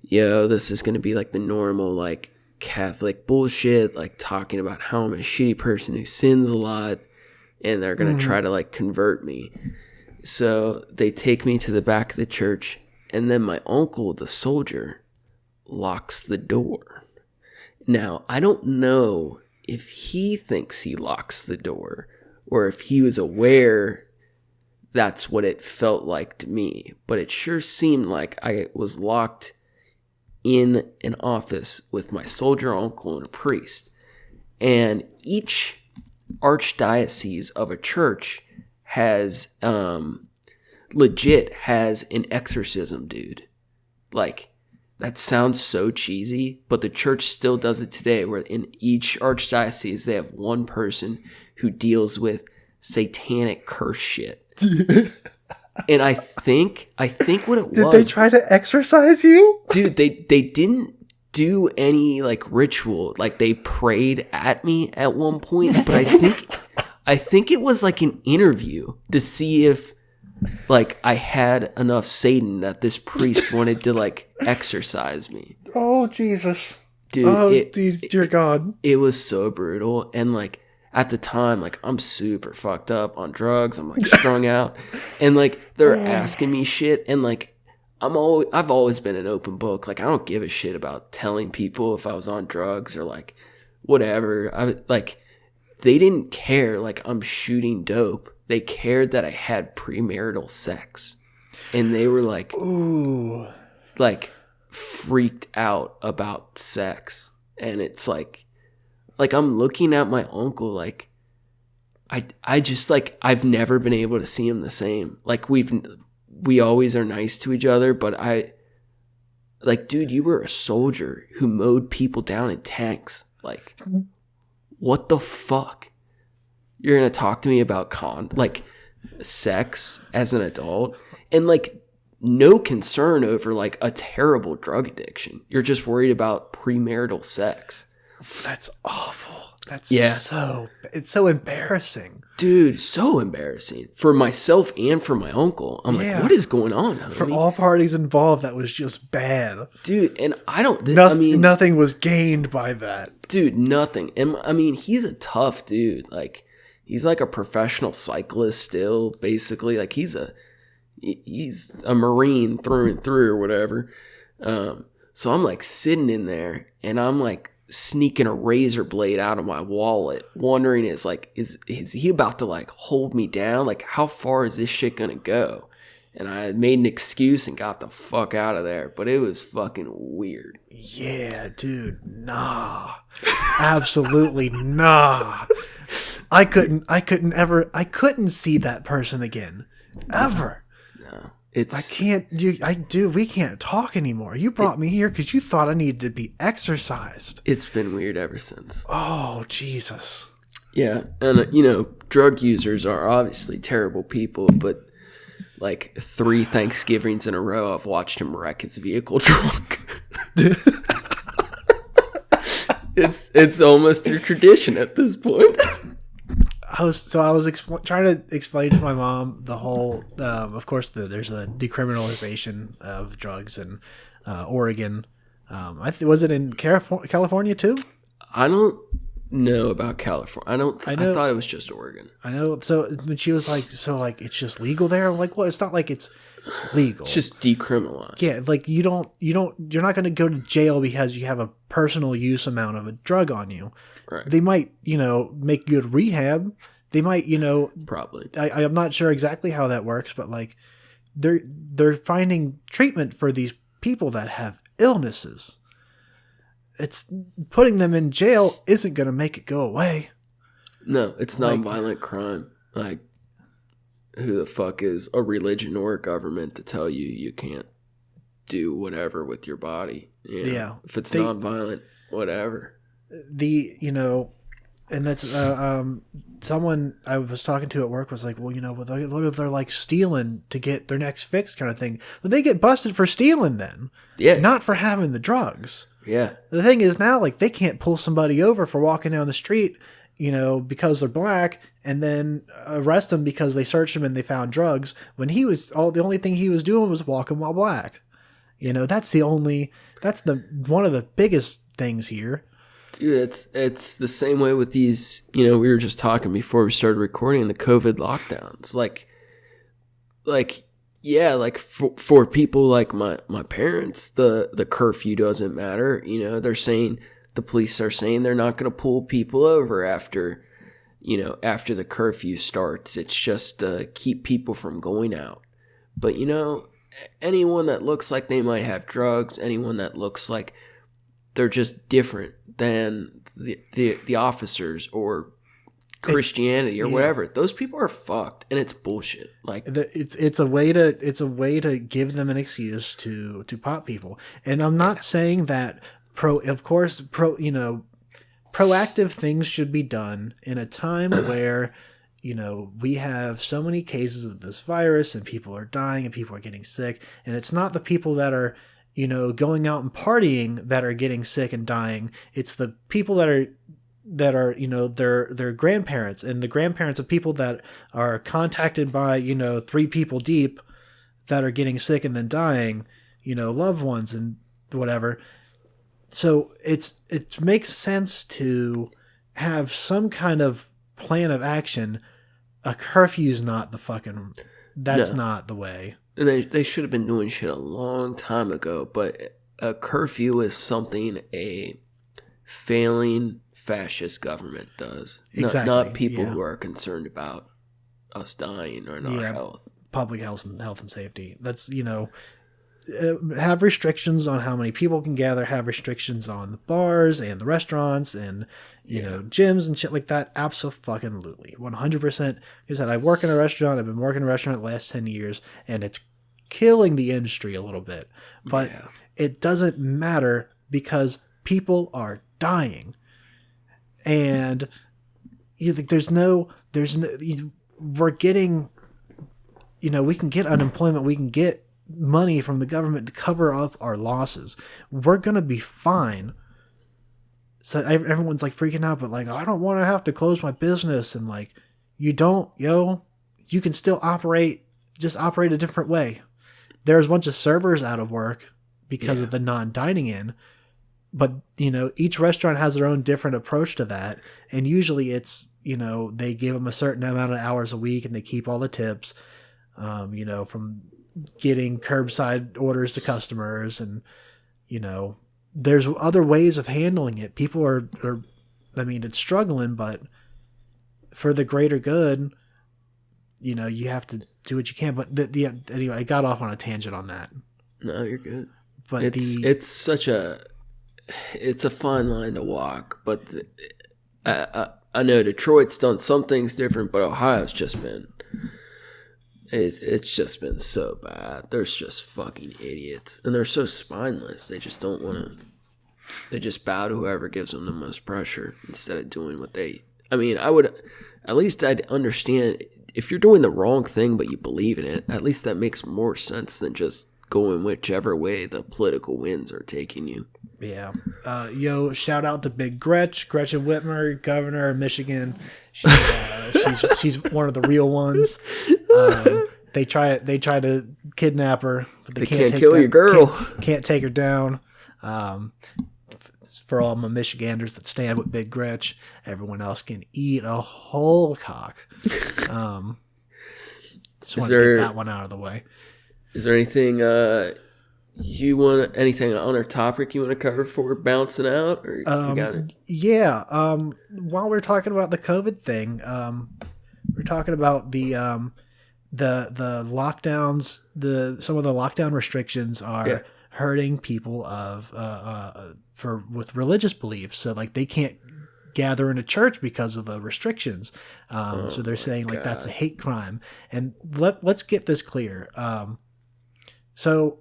yo, this is going to be like the normal, like, Catholic bullshit, like talking about how I'm a shitty person who sins a lot. And they're going to try to, like, convert me. So they take me to the back of the church. And then my uncle, the soldier, locks the door. Now, I don't know if he thinks he locks the door, or if he was aware that's what it felt like to me. But it sure seemed like I was locked in an office with my soldier uncle and a priest. And each archdiocese of a church has legit has an exorcism dude. Like, that sounds so cheesy, but the church still does it today, where in each archdiocese they have one person who deals with satanic curse shit. And I think what it was. Did they try to exorcise you? Dude, they didn't do any like ritual. Like, they prayed at me at one point, but I think it was like an interview to see if like I had enough Satan that this priest wanted to like exorcise me. Oh, Jesus. Dude, oh, dear God. It was so brutal. And like at the time, like I'm super fucked up on drugs. I'm like strung out. And like they're asking me shit. And like I've always been an open book. Like I don't give a shit about telling people if I was on drugs or like whatever. They didn't care like I'm shooting dope. They cared that I had premarital sex. And they were like, ooh, like freaked out about sex. And it's like I'm looking at my uncle like I just like I've never been able to see him the same. Like we always are nice to each other, but like, dude, you were a soldier who mowed people down in tanks. Like, what the fuck? You're gonna talk to me about sex as an adult, and like no concern over like a terrible drug addiction. You're just worried about premarital sex. That's awful. That's it's so embarrassing. Dude, so embarrassing for myself and for my uncle. I'm like, what is going on, homie? For all parties involved, that was just bad. Dude, and nothing was gained by that. Dude, nothing. And I mean, he's a tough dude. Like, he's like a professional cyclist still, basically. Like, he's a Marine through and through or whatever. So I'm like sitting in there and I'm like sneaking a razor blade out of my wallet, wondering is he about to like hold me down? Like, how far is this shit gonna go? And I made an excuse and got the fuck out of there. But it was fucking weird. Yeah, dude. Nah. Absolutely nah. I couldn't see that person again. Ever. No. We can't talk anymore. You brought me here because you thought I needed to be exercised. It's been weird ever since. Oh, Jesus. Yeah. And, drug users are obviously terrible people, but like 3 Thanksgivings in a row, I've watched him wreck his vehicle drunk. It's almost a tradition at this point. I was trying to explain to my mom the whole. Of course, there's a decriminalization of drugs in Oregon. Was it in California too? I don't know about California. I thought it was just Oregon. I know. So when she was like, it's just legal there. I'm like, well, it's not like it's legal. It's just decriminalized. Yeah, like you're not going to go to jail because you have a personal use amount of a drug on you. Right. They might, make good rehab. They might, probably. I'm not sure exactly how that works, but like they're finding treatment for these people that have illnesses. It's putting them in jail isn't going to make it go away. No, it's nonviolent crime. Like, who the fuck is a religion or a government to tell you can't do whatever with your body? Yeah. If it's nonviolent, whatever. And that's someone I was talking to at work was like, well, what if they're like stealing to get their next fix kind of thing? But they get busted for stealing then. Yeah. Not for having the drugs. Yeah. The thing is now, like, they can't pull somebody over for walking down the street, because they're black and then arrest them because they searched him and they found drugs when the only thing he was doing was walking while black. That's one of the biggest things here. Dude, it's the same way with these, we were just talking before we started recording the COVID lockdowns. For people like my parents, the curfew doesn't matter. They're saying the police are saying they're not going to pull people over after the curfew starts. It's just to keep people from going out. But, anyone that looks like they might have drugs, anyone that looks like they're just different than the officers or Christianity or whatever, those people are fucked, and it's bullshit. Like it's a way to give them an excuse to pop people. And I'm not saying that proactive things should be done in a time where we have so many cases of this virus and people are dying and people are getting sick, and it's not the people that are going out and partying that are getting sick and dying. It's the people that are their grandparents and the grandparents of people that are contacted by 3 people deep that are getting sick and then dying, loved ones and whatever. So it makes sense to have some kind of plan of action. A curfew's not not the way. And they should have been doing shit a long time ago, but a curfew is something a failing fascist government does. Exactly. Not people who are concerned about us dying or our health. Public health and safety. That's, have restrictions on how many people can gather, have restrictions on the bars and the restaurants and, gyms and shit like that. Absolutely. 100%. Like I said, I work in a restaurant. I've been working in a restaurant the last 10 years, and it's killing the industry a little bit. But it doesn't matter because people are dying. And we're getting, we can get unemployment, we can get money from the government to cover up our losses. We're going to be fine. So everyone's like freaking out, but like, I don't want to have to close my business. And like, you don't, you can still just operate a different way. There's a bunch of servers out of work because of the non-dining in. But, each restaurant has their own different approach to that. And usually it's, they give them a certain amount of hours a week and they keep all the tips, from getting curbside orders to customers. And, there's other ways of handling it. People are it's struggling, but for the greater good, you have to do what you can. But anyway, I got off on a tangent on that. No, you're good. But it's a fine line to walk, but I know Detroit's done some things different, but Ohio's just been it's just been so bad. There's just fucking idiots, and they're so spineless. They just don't want to. They just bow to whoever gives them the most pressure instead of doing what they. I mean, I'd understand if you're doing the wrong thing, but you believe in it. At least that makes more sense than just going whichever way the political winds are taking you. Yeah. Shout out to Big Gretchen Whitmer, governor of Michigan. She's one of the real ones. They try to kidnap her, but they can't kill your girl. Can't take her down. For all my Michiganders that stand with Big Gretch, everyone else can eat a whole cock. Just want to get that one out of the way. Is there anything anything on our topic you want to cover before bouncing out, or you got it? Yeah. While we're talking about the COVID thing, we're talking about the lockdowns. Some of the lockdown restrictions are hurting people with religious beliefs. So like they can't gather in a church because of the restrictions. So they're saying like that's a hate crime. And let's get this clear. So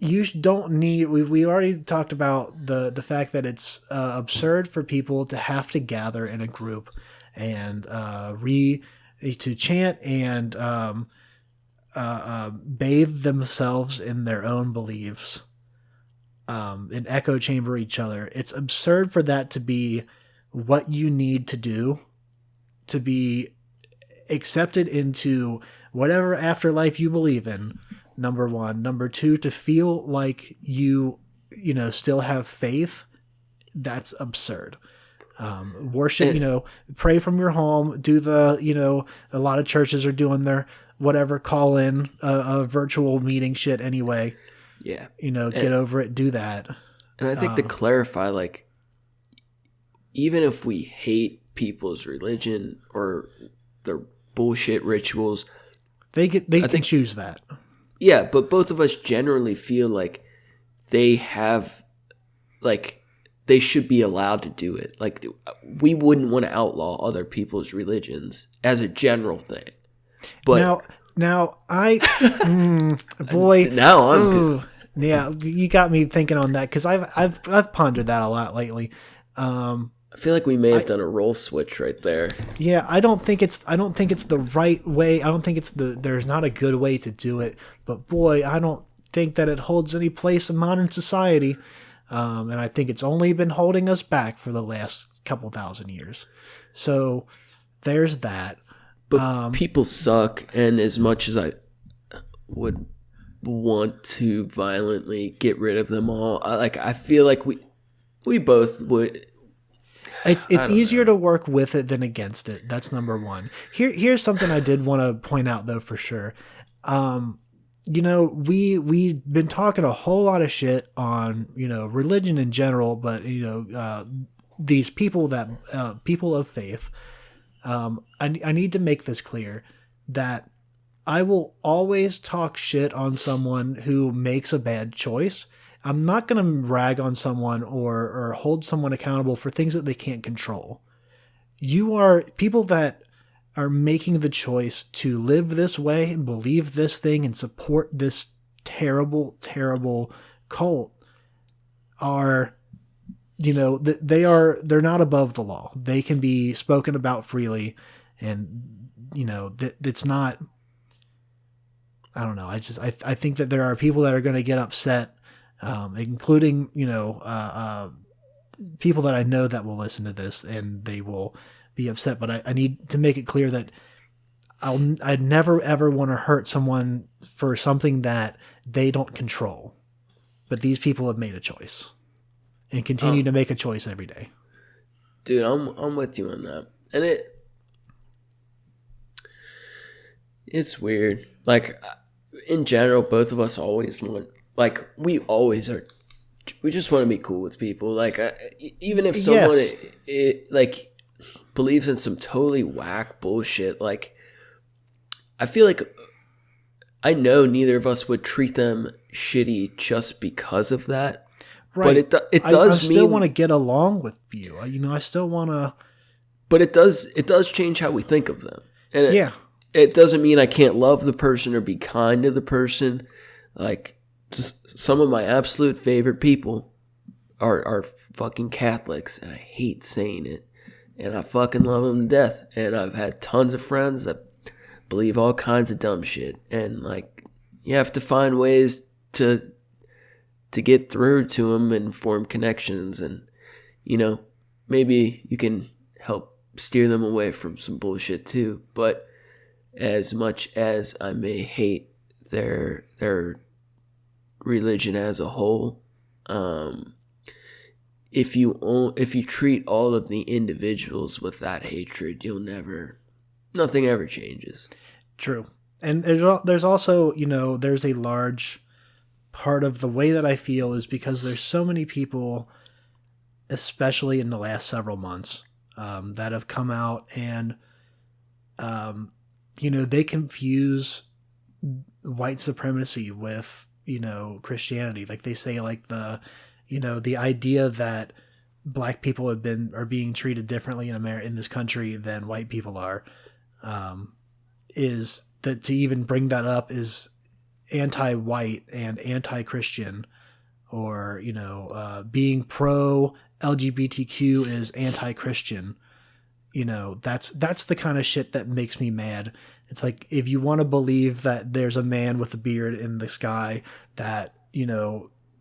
you don't need, we already talked about the fact that it's absurd for people to have to gather in a group and to chant and bathe themselves in their own beliefs, and echo chamber each other. It's absurd for that to be what you need to do to be accepted into whatever afterlife you believe in. Number one. Number two, to feel like you still have faith. That's absurd. Worship, pray from your home, do a lot of churches are doing their whatever, call in a virtual meeting shit anyway. Yeah. Get over it, do that. And I think to clarify, like, even if we hate people's religion or their bullshit rituals, they can choose that. Yeah, but both of us generally feel like they have, like, they should be allowed to do it. Like, we wouldn't want to outlaw other people's religions as a general thing. But now I, boy, now I'm good. Yeah, you got me thinking on that because I've pondered that a lot lately. I feel like we may have done a role switch right there. Yeah, I don't think it's the right way. I don't think there's not a good way to do it. But boy, I don't think that it holds any place in modern society. And I think it's only been holding us back for the last couple thousand years. So there's that. But people suck, and as much as I would want to violently get rid of them all, I feel like we both would. It's easier to work with it than against it. That's number one. Here's something I did want to point out though for sure. We've been talking a whole lot of shit on, religion in general, but these people people of faith. I need to make this clear that I will always talk shit on someone who makes a bad choice. I'm not going to rag on someone or hold someone accountable for things that they can't control. You are people that are making the choice to live this way and believe this thing and support this terrible, terrible cult are, they're not above the law. They can be spoken about freely, and, it's not, I don't know. I think that there are people that are going to get upset, including, people that I know that will listen to this and they will be upset. But I need to make it clear that I'd never ever want to hurt someone for something that they don't control. But these people have made a choice and continue to make a choice every day. Dude, I'm with you on that. And it's weird. Like, in general, both of us always want, like, we just want to be cool with people. Like, even if someone like believes in some totally whack bullshit, like, I feel like I know neither of us would treat them shitty just because of that. Right. But it does I still want to get along with you. I still want to. But it does change how we think of them. And it doesn't mean I can't love the person or be kind to the person. Like, just some of my absolute favorite people are fucking Catholics, and I hate saying it. And I fucking love them to death. And I've had tons of friends that believe all kinds of dumb shit. And, like, you have to find ways to get through to them and form connections. And, maybe you can help steer them away from some bullshit too. But as much as I may hate their religion as a whole, if you treat all of the individuals with that hatred, nothing ever changes. True. And there's also, there's a large part of the way that I feel is because there's so many people, especially in the last several months, that have come out and, they confuse white supremacy with, Christianity. Like, they say, like, the idea that black people are being treated differently in this country than white people are, is that to even bring that up is anti-white and anti-Christian, or, being pro LGBTQ is anti-Christian. That's the kind of shit that makes me mad. It's like, if you want to believe that there's a man with a beard in the sky that,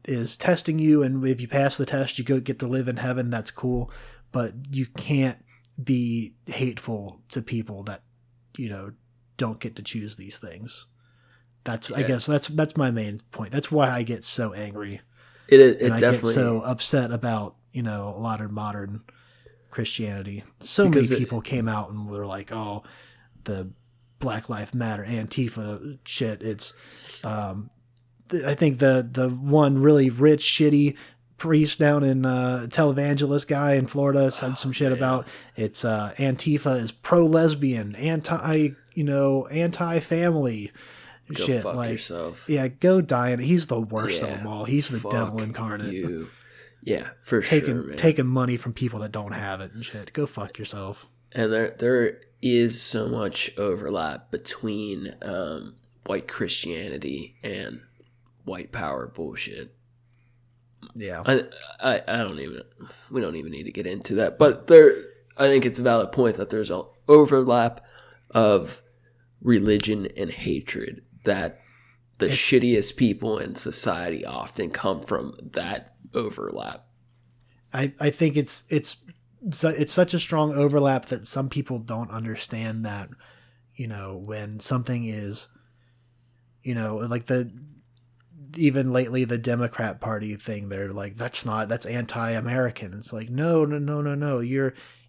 is testing you, and if you pass the test, you get to live in heaven, that's cool. But you can't be hateful to people that, don't get to choose these things. I guess that's my main point. That's why I get so angry. And I definitely get so upset about, a lot of modern Christianity. So many people came out and were like, oh, the Black Lives Matter, Antifa shit. It's, I think the one really rich, shitty priest down in televangelist guy in Florida said some shit about it's Antifa is pro-lesbian, anti-family Go shit. fuck like, yourself. Yeah, go die. And he's the worst of Yeah, them all. He's the fuck devil incarnate. you. Yeah, for sure, man. Taking money from people that don't have it and shit. Go fuck yourself. And there is so much overlap between white Christianity and white power bullshit. Yeah. I don't even, we don't even need to get into that, but I think it's a valid point that there's an overlap of religion and hatred, that the shittiest people in society often come from that overlap. I think it's such a strong overlap that some people don't understand that, when something is, like even lately the Democrat Party thing, they're like, that's anti-American. It's like, no.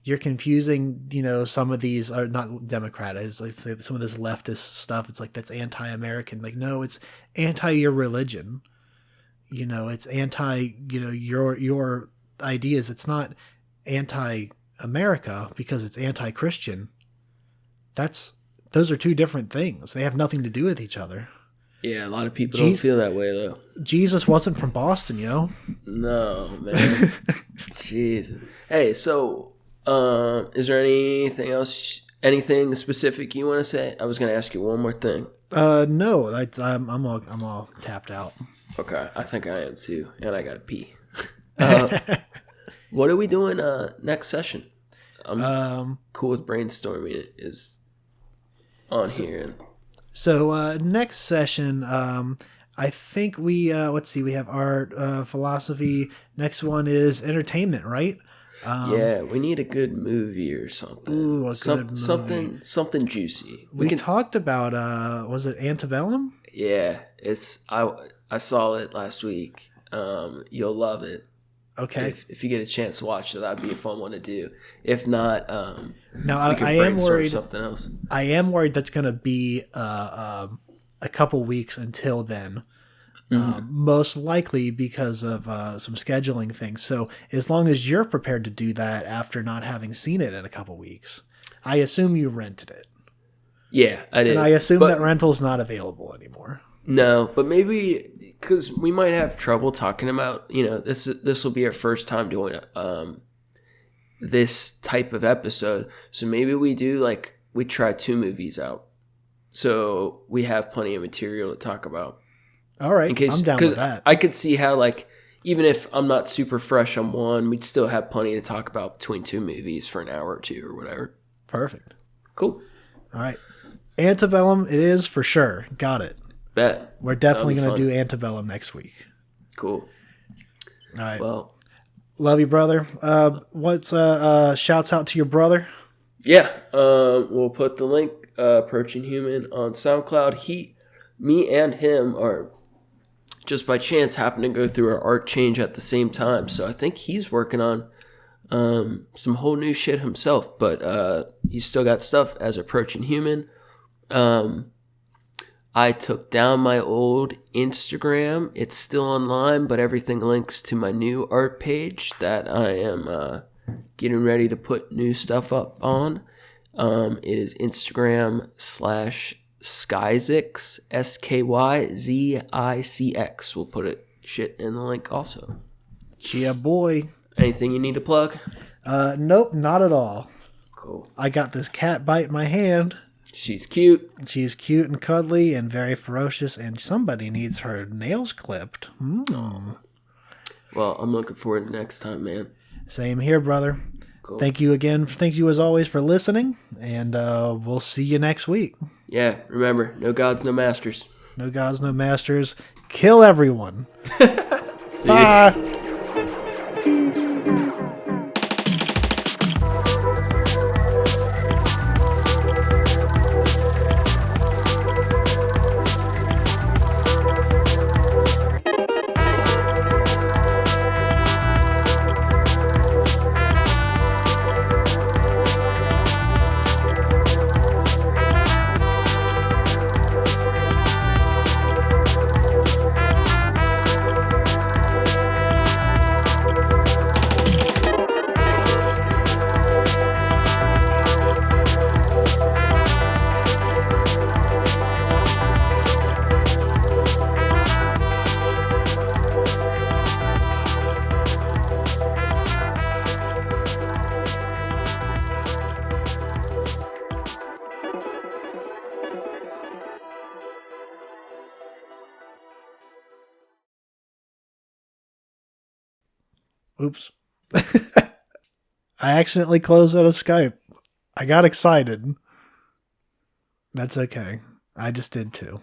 You're confusing, some of these are not Democrat. It's like some of this leftist stuff. It's like, that's anti-American. Like, no, it's anti your religion. It's anti, your ideas. It's not anti-America because it's anti-Christian. Those are two different things. They have nothing to do with each other. Yeah, a lot of people don't feel that way, though. Jesus wasn't from Boston, yo. No, man. Jesus. Hey, so, is there anything else, anything specific you want to say? I was going to ask you one more thing. No, I'm all tapped out. Okay, I think I am too, and I gotta pee. What are we doing next session? I'm cool with brainstorming. It is on here. So next session, I think we let's see. We have art, philosophy. Next one is entertainment, right? Yeah, we need a good movie or something. Ooh, good movie. Something juicy. We talked about was it Antebellum? Yeah, I saw it last week. You'll love it. Okay. If you get a chance to watch it, that'd be a fun one to do. If not, now I am worried. Something else. I am worried that's going to be a couple weeks until then. Most likely because of some scheduling things. So as long as you're prepared to do that after not having seen it in a couple weeks, I assume you rented it. Yeah, I did. And I assume that rental's not available anymore. No, but maybe because we might have trouble talking about, this will be our first time doing this type of episode. So maybe we try 2 movies out. So we have plenty of material to talk about. All right, I'm down with that. I could see how, even if I'm not super fresh on one, we'd still have plenty to talk about between 2 movies for an hour or 2 or whatever. Perfect. Cool. All right. Antebellum, it is for sure. Got it. Bet. We're definitely going to do Antebellum next week. Cool. All right. Well, love you, brother. What's shouts out to your brother? Yeah. We'll put the link, Approaching Human, on SoundCloud. Me and him are just by chance happen to go through our art change at the same time. So I think he's working on some whole new shit himself, but he's still got stuff as Approaching Human. I took down my old Instagram. It's still online, but everything links to my new art page that I am getting ready to put new stuff up on. It is Instagram /Skyzix, SKYZICX. We'll put shit in the link also. Yeah, boy. Anything you need to plug? Nope, not at all. Cool. I got this cat bite in my hand. She's cute. She's cute and cuddly and very ferocious, and somebody needs her nails clipped. Well, I'm looking forward to next time, man. Same here, brother. Cool. Thank you again. Thank you as always for listening, and we'll see you next week. Yeah, remember, no gods, no masters. No gods, no masters. Kill everyone. Bye. Oops. I accidentally closed out of Skype. I got excited. That's okay. I just did too.